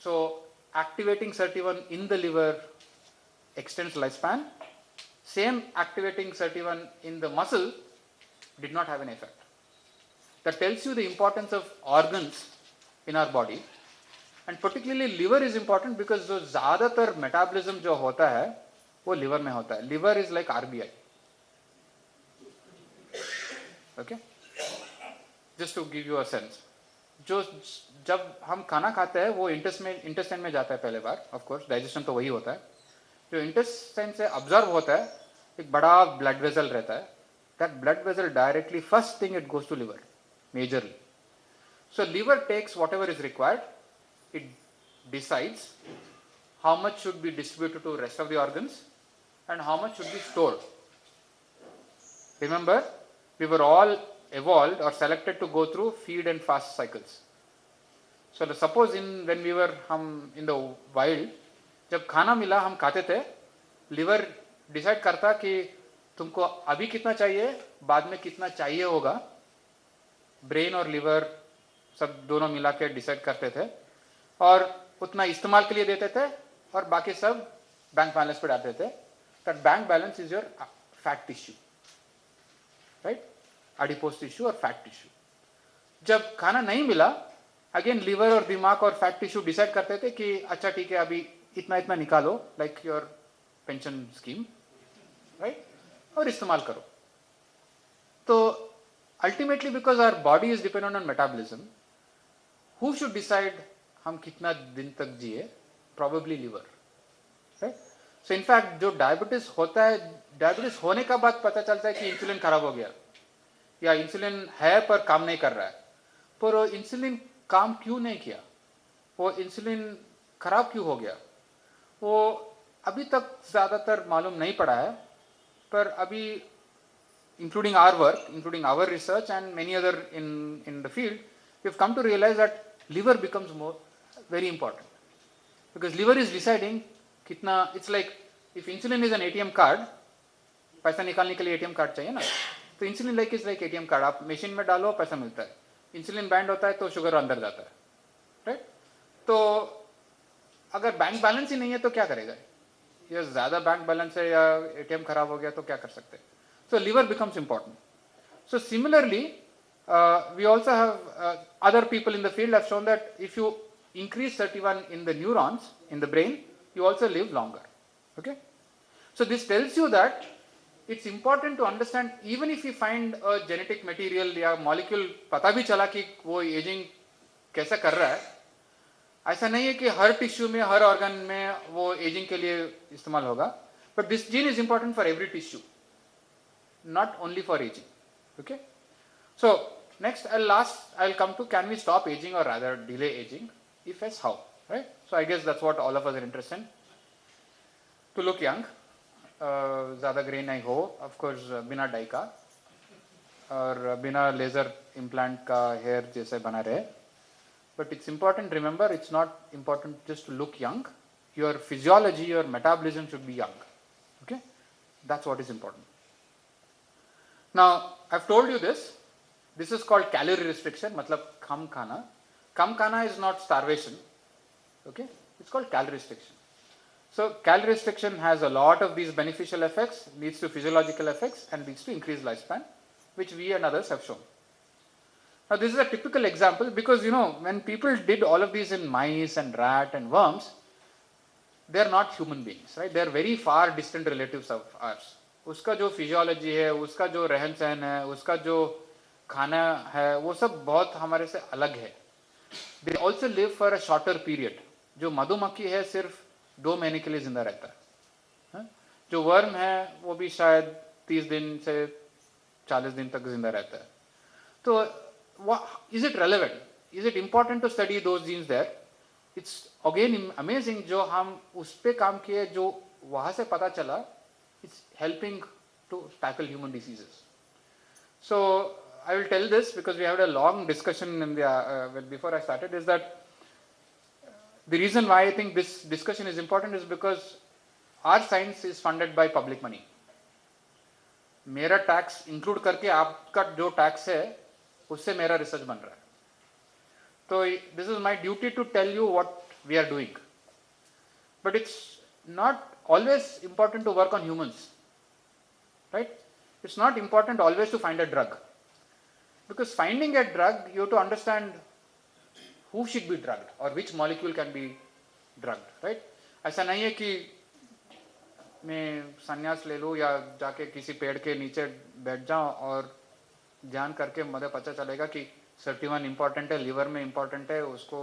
so activating SIRT1 in the liver extends lifespan. Same activating SIRT1 in the muscle did not have an effect. That tells you the importance of organs in our body, and particularly liver is important because जो ज़्यादातर metabolism जो होता है वो liver में होता है. Liver is like RBI. Okay? Just to give you a sense. जो जब हम खाना खाते हैं वो इंटेस्टाइन में जाता है पहले बार, ऑफ कोर्स डाइजेशन तो वही होता है. जो इंटेस्टाइन से अब्जॉर्ब होता है एक बड़ा ब्लड वेसल रहता है. That blood vessel directly first thing it goes to liver majorly. So liver takes whatever is required, it decides how much should be distributed to rest of the organs and how much should be stored. Remember we were all evolved or selected to go through feed and fast cycles. So suppose when we were in the wild, जब खाना मिला हम खाते थे, liver decide करता कि तुमको अभी कितना चाहिए, बाद में कितना चाहिए होगा. ब्रेन और लिवर सब दोनों मिला के डिसाइड करते थे और उतना इस्तेमाल के लिए देते थे और बाकी सब बैंक बैलेंस पे डालते थे. that bank balance is your fat tissue, right? Adipose tissue or fat tissue. जब खाना नहीं मिला, अगेन लिवर और दिमाग और फैट टिश्यू डिसाइड करते थे कि अच्छा ठीक है अभी इतना इतना निकालो, like your pension scheme, right, और इस्तेमाल करो. तो ultimately because our body is dependent on metabolism, who should decide हम कितना दिन तक जिए? Probably liver, right. So in fact जो डायबिटीज होता है, डायबिटीज होने का बाद पता चलता है कि इंसुलिन खराब हो गया या इंसुलिन है पर काम नहीं कर रहा है. पर वो इंसुलिन काम क्यों नहीं किया, वो इंसुलिन खराब क्यों हो गया, वो अभी तक ज़्यादातर मालूम नहीं पड़ा है. पर अभी including our work, including our research and many other in the field, we have come to realize that liver becomes very important. Because liver is deciding kitna, it's like if insulin is an ATM card, पैसा निकालने के लिए ATM card चाहिए ना, तो insulin like is like ATM card, आप machine में डालो पैसा मिलता है. इंसुलिन बैंड होता है तो शुगर अंदर जाता है, राइट. तो अगर बैंक बैलेंस ही नहीं है तो क्या करेगा? या ज्यादा बैंक बैलेंस है या ATM खराब हो गया तो क्या कर सकते हैं? So liver becomes important. So similarly, we also have other people in the field have shown that if you increase SIRT1 in the neurons in the brain, you also live longer. Okay. So this tells you that it's important to understand, even if you find a genetic material या molecule पता भी चला कि वो aging कैसा कर रहा है, ऐसा नहीं है कि हर टिश्यू में हर ऑर्गन में वो एजिंग के लिए इस्तेमाल होगा. But this gene is important for every tissue, not only for aging. Okay. So next I'll come to, can we stop aging or rather delay aging? If yes, how? Right. So I guess that's what all of us are interested in. To look young, ज़्यादा grey नहीं हो, of course बिना die का और बिना laser implant का hair जैसे बना रहे. But it's important, remember, it's not important just to look young. Your physiology, your metabolism should be young. Okay. That's what is important. Now, I've told you this. This is called calorie restriction, matlab kam khana. Kam khana is not starvation. Okay, it's called calorie restriction. So, calorie restriction has a lot of these beneficial effects, leads to physiological effects, and leads to increased lifespan, which we and others have shown. Now, this is a typical example because, you know, when people did all of these in mice and rat and worms, they are not human beings, right? They are very far distant relatives of ours. उसका जो physiology है, उसका जो रहन सहन है, उसका जो खाना है, वो सब बहुत हमारे से अलग है. They also live for a shorter period. जो मधुमक्खी है सिर्फ 2 महीने के लिए जिंदा रहता है. जो वर्म है वो भी शायद 30 दिन से 40 दिन तक जिंदा रहता है. तो is it relevant? Is it important to study those genes there? It's again amazing जो हम उस पे काम किए, जो वहाँ से पता चला, it's helping to tackle human diseases. So I will tell this because we had a long discussion in the before I started, is that the reason why I think this discussion is important is because our science is funded by public money. मेरा tax include करके आपका जो tax है उससे मेरा research बन रहा है. तो this is my duty to tell you what we are doing, but it's not always important to work on humans, right? It's not important always to find a drug, because finding a drug you have to understand who should be drugged or which molecule can be drugged, right? ऐसा नहीं है कि मैं संन्यास ले लूँ या जाके किसी पेड़ के नीचे बैठ जाऊँ और ध्यान करके मुझे पता चलेगा कि SIRT1 इम्पॉर्टेंट है, लिवर में इम्पॉर्टेंट है, उसको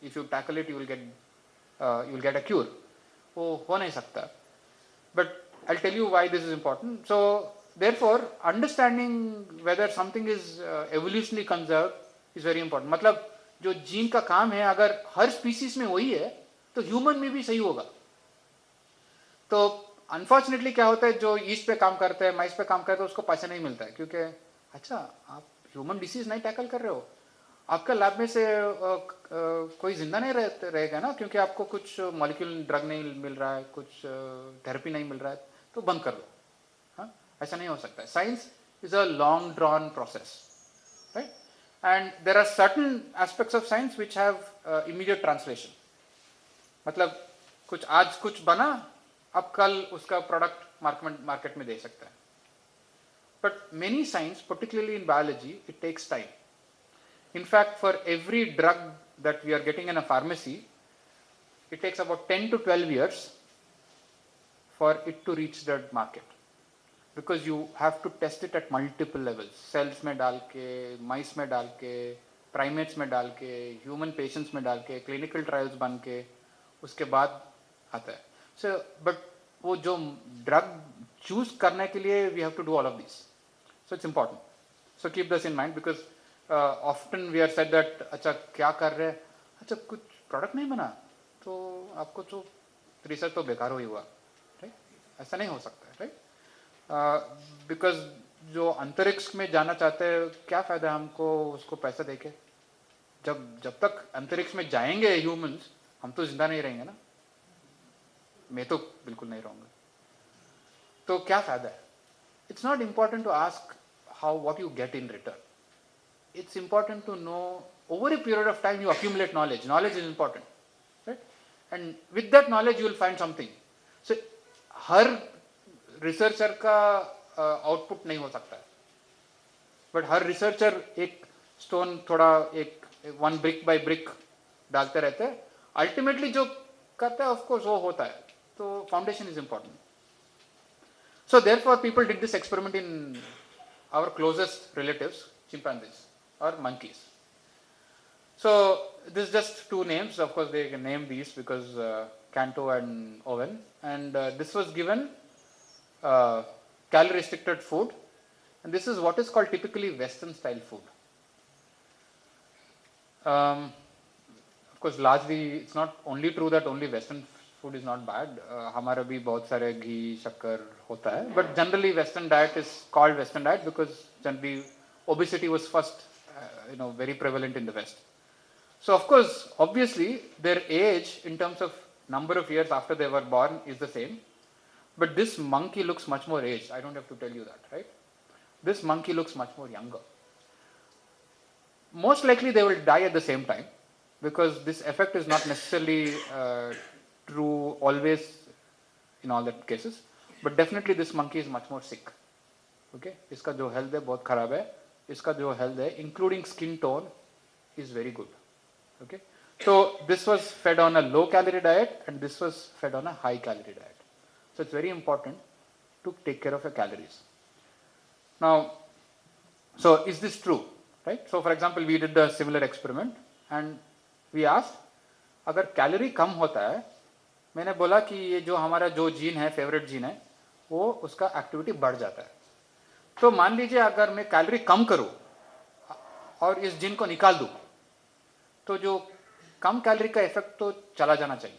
if you tackle it you will get a cure. वो हो नहीं सकता. But I'll tell you why this is important. So therefore understanding whether something is evolutionally conserved is very important. मतलब जो जीन का काम है अगर हर स्पीसीज में वही है तो ह्यूमन में भी सही होगा. तो अनफॉर्चुनेटली क्या होता है, जो ईस्ट पे काम करते हैं, माइस पे काम करते हैं, उसको पैसा नहीं मिलता है क्योंकि अच्छा आप ह्यूमन डिसीज नहीं टैकल कर रहे हो, आपका लैब में से कोई जिंदा नहीं रहेगा ना, क्योंकि आपको कुछ मॉलिक्यूल ड्रग नहीं मिल रहा है, कुछ थेरेपी नहीं मिल रहा है, तो बंद कर लो. हाँ, ऐसा नहीं हो सकता है. Science is a long drawn process, right? And there are certain aspects of science which have immediate translation. मतलब कुछ आज कुछ बना अब कल उसका प्रोडक्ट मार्केट में दे सकता है. But many science, particularly in biology, it takes time. In fact, for every drug that we are getting in a pharmacy, it takes about 10 to 12 years for it to reach the market. Because you have to test it at multiple levels. Cells में डाल के, mice में डाल के, primates में डाल के, human patients में डाल के, clinical trials बन के, उसके बाद आता है. So, but वो जो drug choose करने के लिए we have to do all of these. So it's important. So keep this in mind because often we are said that अच्छा क्या कर रहे हैं, अच्छा कुछ product नहीं बना तो आपको तो research तो बेकार ही हुआ, right? ऐसा नहीं हो सकता है, right? बिकॉज जो अंतरिक्ष में जाना चाहते हैं क्या फायदा है हमको उसको पैसा देके, जब तक अंतरिक्ष में जाएंगे ह्यूमंस हम तो जिंदा नहीं रहेंगे ना, मैं तो बिल्कुल नहीं रहूंगा, तो क्या फायदा है. It's not important to ask how what you get in return, it's important to know over a period of time you accumulate knowledge. Knowledge is important, right, and with that knowledge you will find something. So हर researcher का output नहीं हो सकता है, but हर researcher एक stone थोड़ा एक वन ब्रिक बाय ब्रिक डालते रहते हैं, अल्टीमेटली जो करता है ऑफ कोर्स वो होता है. तो foundation is important. So therefore people did this experiment in our closest relatives chimpanzees or monkeys. So this is just two names, of course they can name these because Canto and Owen, and this was given calorie restricted food, and this is what is called typically Western style food. Of course largely it's not only true that only Western food is not bad. हमारा भी बहुत सारे घी शक्कर होता है, but generally Western diet is called Western diet because generally obesity was first very prevalent in the West. So of course obviously their age in terms of number of years after they were born is the same. But this monkey looks much more aged. I don't have to tell you that, right? This monkey looks much more younger. Most likely they will die at the same time because this effect is not necessarily true always in all the cases. But definitely this monkey is much more sick. Okay? इसका जो health है बहुत खराब है. इसका जो health है, including skin tone, is very good. Okay? So this was fed on a low calorie diet and this was fed on a high calorie diet. So it's very important to take care of your calories. Now, so is this true, right? So for example, we did a similar experiment and we asked, अगर calorie कम होता है, मैंने बोला कि ये जो हमारा जो जीन है, फेवरेट जीन है, वो उसका एक्टिविटी बढ़ जाता है. तो मान लीजिए अगर मैं कैलोरी कम करूं और इस जीन को निकाल दूं, तो जो कम कैलोरी का इफेक्ट तो चला जाना चाहिए,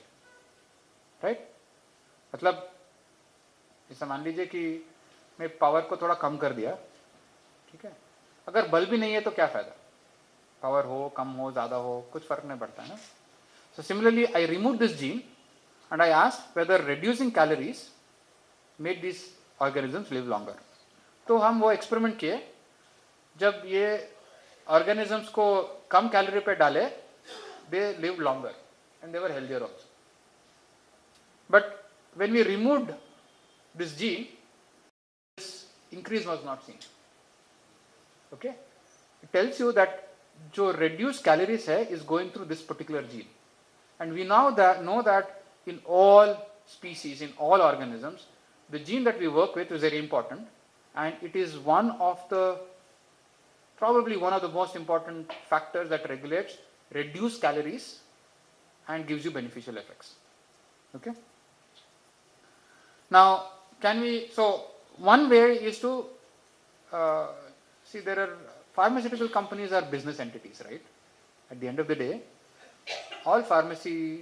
राइट? मतलब जैसे मान लीजिए कि मैं पावर को थोड़ा कम कर दिया, ठीक है, अगर बल्ब भी नहीं है तो क्या फायदा, पावर हो कम हो ज्यादा हो कुछ फर्क नहीं पड़ता है ना. So similarly I remove this gene and I asked whether reducing calories made this organisms live longer. तो हम वो एक्सपेरिमेंट किए, जब ये ऑर्गेनिजम्स को कम कैलोरी पे डाले, they live longer and they were healthier also. But when we removed this gene, this increase was not seen. Okay, it tells you that जो reduced calories है is going through this particular gene, and we now know that in all species, in all organisms, the gene that we work with is very important, and it is probably one of the most important factors that regulates reduced calories and gives you beneficial effects. Okay. Now, so one way is to, see, there are pharmaceutical companies are business entities, right? At the end of the day, all pharmacy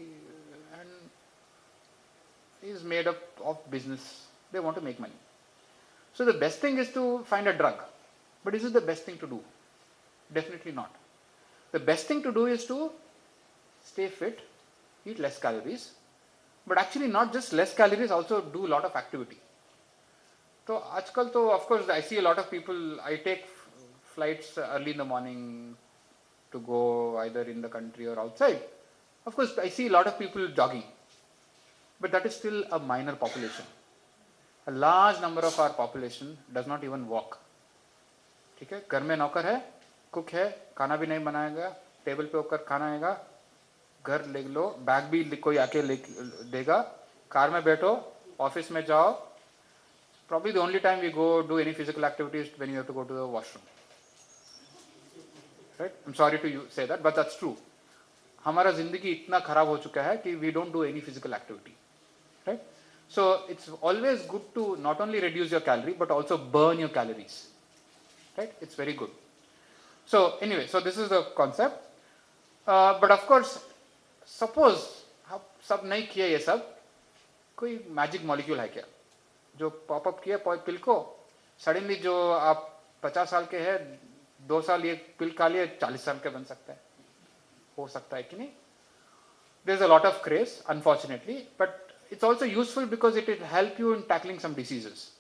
is made up of business. They want to make money. So the best thing is to find a drug. But is it the best thing to do? Definitely not. The best thing to do is to stay fit, eat less calories, but actually not just less calories, also do a lot of activity. So आजकल तो of course I see a lot of people, I take flights early in the morning to go either in the country or outside. Of course I see a lot of people jogging. but that is still a minor population. A large number of our population does not even walk. ठीक है, घर में नौकर है, cook है, खाना भी नहीं बनाएगा, टेबल पे होकर खाना आएगा, घर ले लो, बैग भी कोई आके देगा, कार में बैठो, ऑफिस में जाओ. Probably the only time we go do any physical activity is when you have to go to the washroom. Right? I'm sorry to say that, but that's true. हमारा जिंदगी इतना खराब हो चुका है कि we don't do any physical activity. Right? So it's always good to not only reduce your calorie but also burn your calories. Right? It's very good. So anyway, so this is the concept. But of course, suppose सब नहीं किया ये सब, कोई magic molecule है क्या जो popup किया पिल को, सडनली जो आप 50 साल के हैं 2 साल ये पिल खा लिए 40 साल के बन सकता है, हो सकता है कि नहीं? There is a lot of craze, unfortunately, but it's also useful because it will help you in tackling some diseases,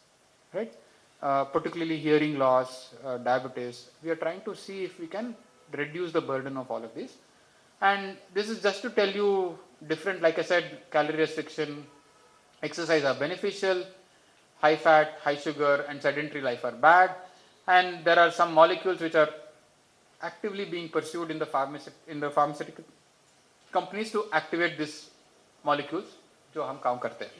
right? Particularly hearing loss, diabetes. We are trying to see if we can reduce the burden of all of this. And this is just to tell you different, like I said, calorie restriction, exercise are beneficial, high fat, high sugar, and sedentary life are bad. And there are some molecules which are actively being pursued in the pharmaceutical companies to activate these molecules, जो हम काम करते हैं.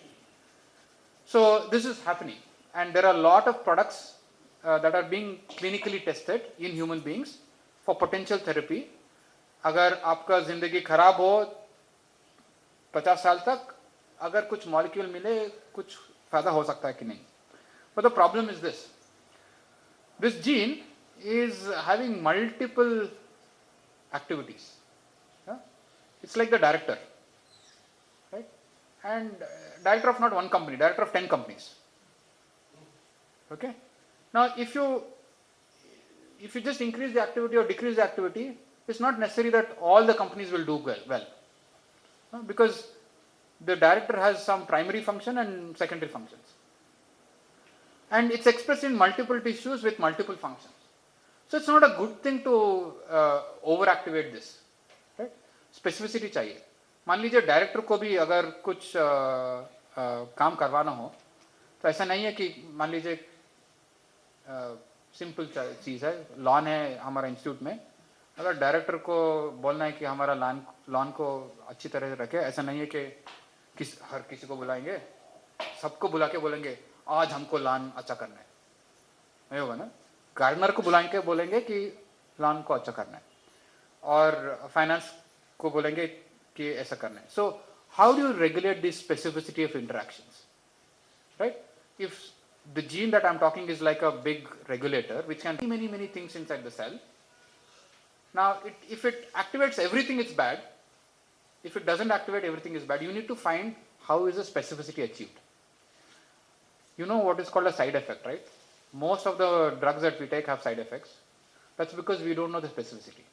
So this is happening, and there are a lot of products that are being clinically tested in human beings for potential therapy. अगर आपका जिंदगी खराब हो 50 साल तक, अगर कुछ मॉलिक्यूल मिले, कुछ फायदा हो सकता है कि नहीं. But the problem is this gene is having multiple activities. It's like the director, right? And director of not one company, director of 10 companies. Okay. Now, if you just increase the activity or decrease the activity, it's not necessary that all the companies will do well. Because the director has some primary function and secondary functions. And it's expressed in multiple tissues with multiple functions. So it's not a good thing to overactivate this. Right? Specificity चाहिए. मान लीजिए director को भी अगर कुछ काम करवाना हो, तो ऐसा नहीं है कि मान लीजिए सिंपल चीज़ है, लॉन है हमारा इंस्टीट्यूट में, अगर डायरेक्टर को बोलना है कि हमारा लॉन को अच्छी तरह से रखे, ऐसा नहीं है कि हर किसी को बुलाएंगे, सबको बुला के बोलेंगे आज हमको लॉन अच्छा करना है, नहीं होगा ना. गार्डनर को बुला के बोलेंगे कि लॉन को अच्छा करना है, और फाइनेंस को बोलेंगे कि ऐसा करना है. So how do you regulate this specificity of interactions, right? If the gene that I'm talking is like a big regulator which can do many things inside the cell. Now, if it activates everything, it's bad. If it doesn't activate everything, is bad. You need to find how is the specificity achieved. You know what is called a side effect, right? Most of the drugs that we take have side effects. That's because we don't know the specificity.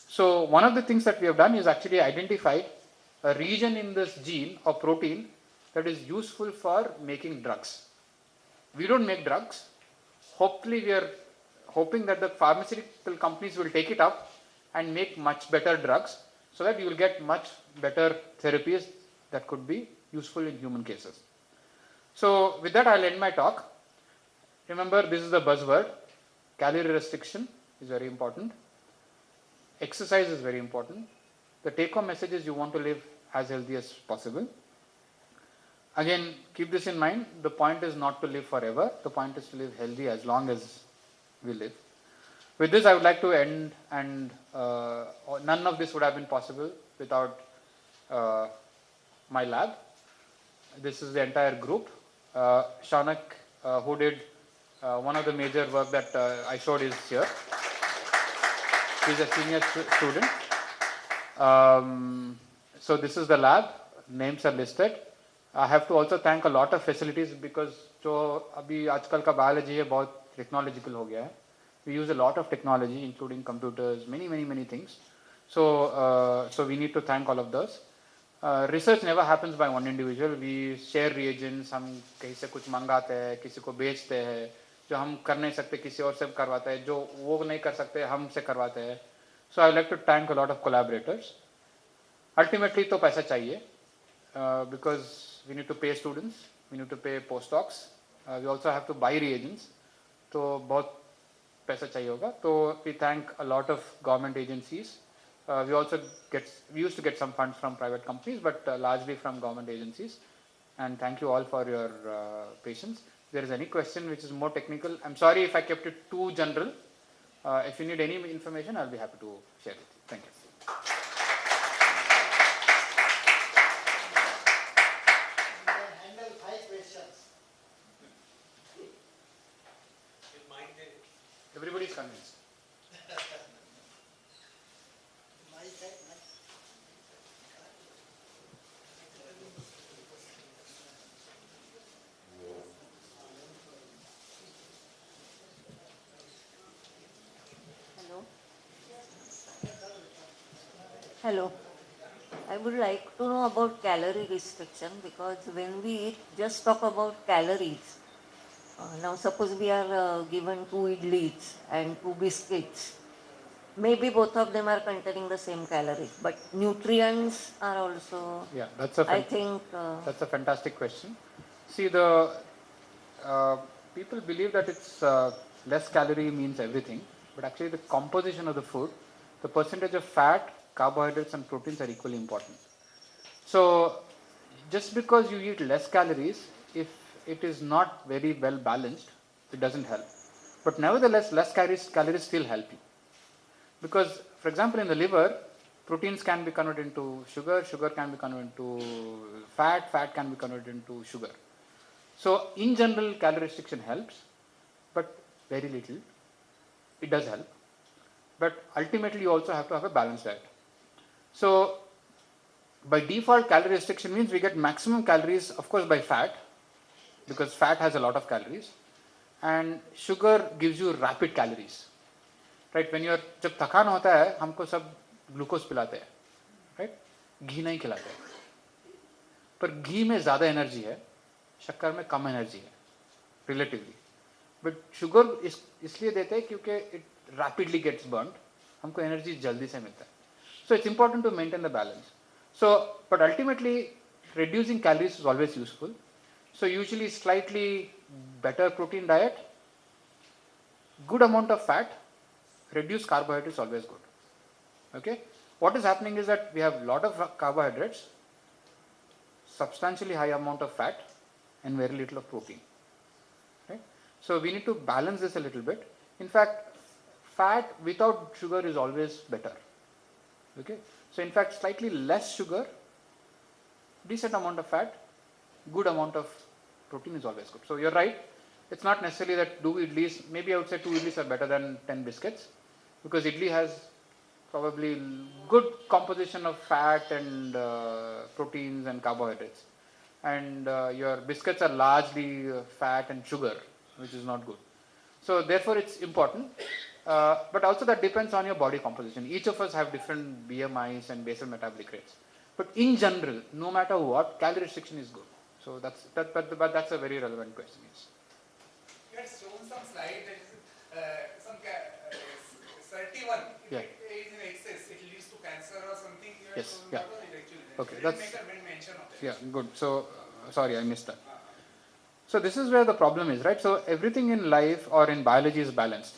So one of the things that we have done is actually identified a region in this gene or protein that is useful for making drugs. We don't make drugs. Hopefully, we are hoping that the pharmaceutical companies will take it up and make much better drugs so that you will get much better therapies that could be useful in human cases. So with that, I'll end my talk. Remember, this is the buzzword. Calorie restriction is very important. Exercise is very important. The take-home message is you want to live as healthy as possible. Again, keep this in mind. The point is not to live forever. The point is to live healthy as long as we live. With this, I would like to end, and none of this would have been possible without my lab. This is the entire group. Shaunak, who did one of the major work that I showed, is here. He's a senior student. So this is the lab. Names are listed. I have to also thank a lot of facilities because जो अभी आजकल का biology है बहुत technological हो गया है. We use a lot of technology, including computers, many things. So we need to thank all of those. Research never happens by one individual. We share reagents. हम कहीं से कुछ मंगाते हैं, किसी को बेचते हैं. जो हम कर नहीं सकते किसी और से करवाते हैं, जो वो नहीं कर सकते हमसे करवाते हैं. So I would like to thank a lot of collaborators. Ultimately तो पैसा चाहिए. because we need to pay students, we need to pay postdocs, we also have to buy reagents. तो बहुत पैसा चाहिए होगा. So we thank a lot of government agencies. We used to get some funds from private companies, but largely from government agencies. And thank you all for your patience. If there is any question which is more technical, I'm sorry if I kept it too general. If you need any information, I'll be happy to share it. Thank you. Handle 5 questions. Everybody is convinced. Hello. Hello. I would like to know about calorie restriction, because when we eat, just talk about calories. Now suppose we are given 2 idlis and 2 biscuits. Maybe both of them are containing the same calories, but nutrients are also, Yeah, I think... that's a fantastic question. See, people believe that it's less calorie means everything, but actually the composition of the food, the percentage of fat, carbohydrates and proteins are equally important. So just because you eat less calories, if it is not very well balanced, it doesn't help. But nevertheless, less calories still help you. Because, for example, in the liver, proteins can be converted into sugar, sugar can be converted into fat, fat can be converted into sugar. So in general, calorie restriction helps, but very little. It does help. But ultimately, you also have to have a balanced diet. So by default, calorie restriction means we get maximum calories, of course, by fat, because fat has a lot of calories, and sugar gives you rapid calories. Right? When you're जब थकान होता है, हमको सब glucose पिलाते हैं, right? घी नहीं खिलाते हैं. पर घी में ज़्यादा एनर्जी है, शक्कर में कम एनर्जी है, relatively. But sugar इसलिए देते हैं क्योंकि it rapidly gets burnt, हमको एनर्जी जल्दी से मिलता है. So it's important to maintain the balance. So, but ultimately, reducing calories is always useful. So usually slightly better protein diet, good amount of fat, reduced carbohydrates is always good. Okay? What is happening is that we have a lot of carbohydrates, substantially high amount of fat, and very little of protein. Right? So we need to balance this a little bit. In fact, fat without sugar is always better. Okay? So in fact, slightly less sugar, decent amount of fat, good amount of protein is always good. So you're right. It's not necessarily that 2 idlis, maybe I would say 2 idlis are better than 10 biscuits, because idli has probably good composition of fat and proteins and carbohydrates. And your biscuits are largely fat and sugar, which is not good. So therefore it's important. But also that depends on your body composition. Each of us have different BMIs and basal metabolic rates. But in general, no matter what, calorie restriction is good. So but that's a very relevant question. Yes. You had shown some slide that is some 31. Yeah. If it is in excess, it leads to cancer or something. You had Yes. shown Yeah. what was it actually? Okay, You that's- didn't make a mention of that. Yeah, good. So, sorry, I missed that. So this is where the problem is, right? So everything in life or in biology is balanced,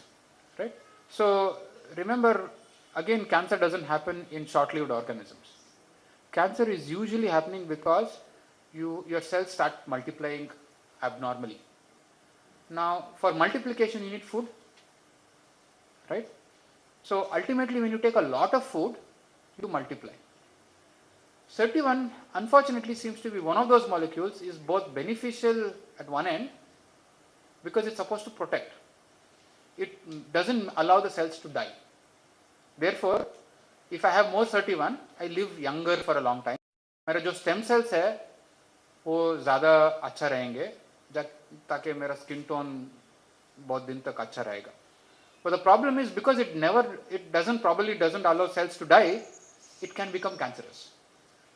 right? So remember, again, cancer doesn't happen in short-lived organisms. Cancer is usually happening because your cells start multiplying abnormally. Now, for multiplication, you need food, right? So ultimately, when you take a lot of food, you multiply. SIRT1 unfortunately seems to be one of those molecules is both beneficial at one end because it's supposed to protect. It doesn't allow the cells to die. Therefore, if I have more SIRT1, I live younger for a long time. मेरा जो stem cells है वो ज़्यादा अच्छा रहेंगे ताकि मेरा skin tone बहुत दिन तक अच्छा रहेगा. But the problem is because it doesn't allow cells to die, it can become cancerous.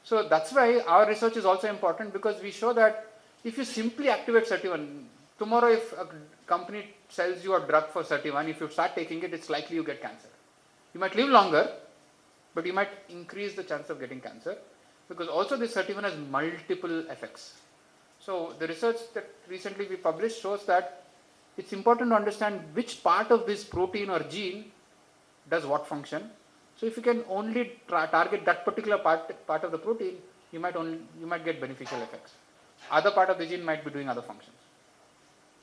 So that's why our research is also important, because we show that if you simply activate SIRT1, tomorrow if a company sells you a drug for SIRT1, if you start taking it, it's likely you get cancer. You might live longer, but you might increase the chance of getting cancer. because also this SIRT1 has multiple effects. So the research that recently we published shows that it's important to understand which part of this protein or gene does what function. So if you can only target that particular part of the protein, you might get beneficial effects. Other part of the gene might be doing other functions.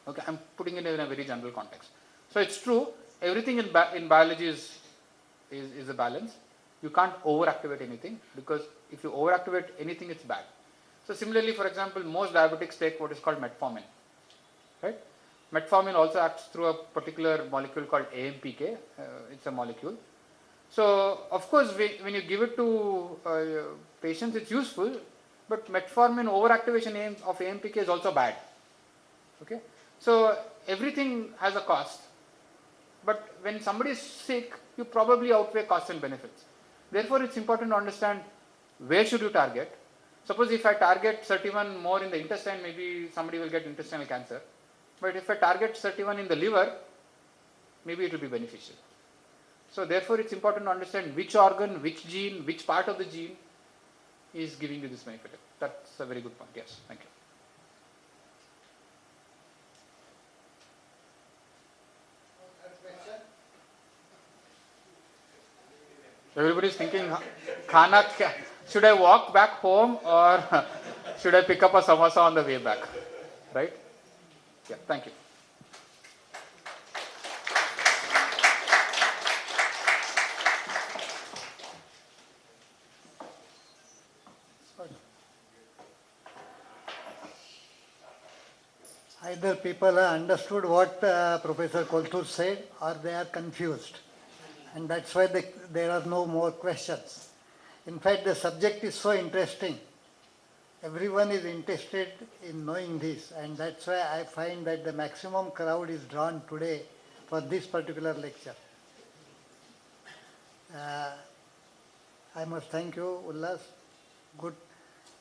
Okay, I'm putting it in a very general context. So it's true, everything in biology is a balance. You can't overactivate anything, because if you overactivate anything, it's bad. So similarly, for example, most diabetics take what is called metformin, right? Metformin also acts through a particular molecule called AMPK. It's a molecule. So of course, when you give it to patients, it's useful, but metformin overactivation of AMPK is also bad. Okay, so everything has a cost, but when somebody is sick, you probably outweigh costs and benefits. Therefore, it's important to understand where should you target. Suppose if I target SIRT1 more in the intestine, maybe somebody will get intestinal cancer. But if I target SIRT1 in the liver, maybe it will be beneficial. So therefore, it's important to understand which organ, which gene, which part of the gene is giving you this benefit. That's a very good point. Yes, thank you. Everybody's thinking, should I walk back home or should I pick up a samosa on the way back? Right? Yeah, thank you. Either people have understood what Professor Kolthur said, or they are confused. And that's why there are no more questions. In fact, the subject is so interesting. Everyone is interested in knowing this, and that's why I find that the maximum crowd is drawn today for this particular lecture. I must thank you, Ullas. Good.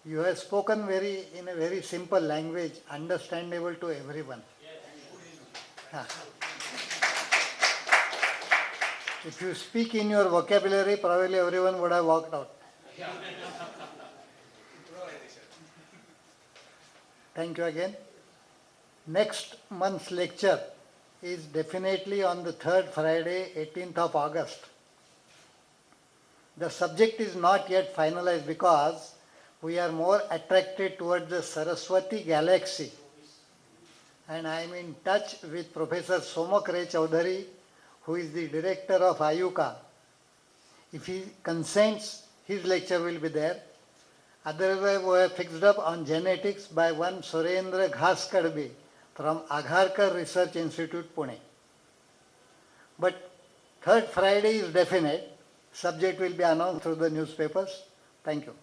You have spoken in a very simple language, understandable to everyone. If you speak in your vocabulary, probably everyone would have walked out. Thank you again. Next month's lecture is definitely on the third Friday, 18th of August. The subject is not yet finalized because we are more attracted towards the Saraswati galaxy. And I am in touch with Professor Somak Ray Chaudhary, who is the director of Ayuka. If he consents, his lecture will be there. Otherwise, we have fixed up on genetics by one Surendra Ghaskadbe from Agharkar Research Institute, Pune. But third Friday is definite. Subject will be announced through the newspapers. Thank you.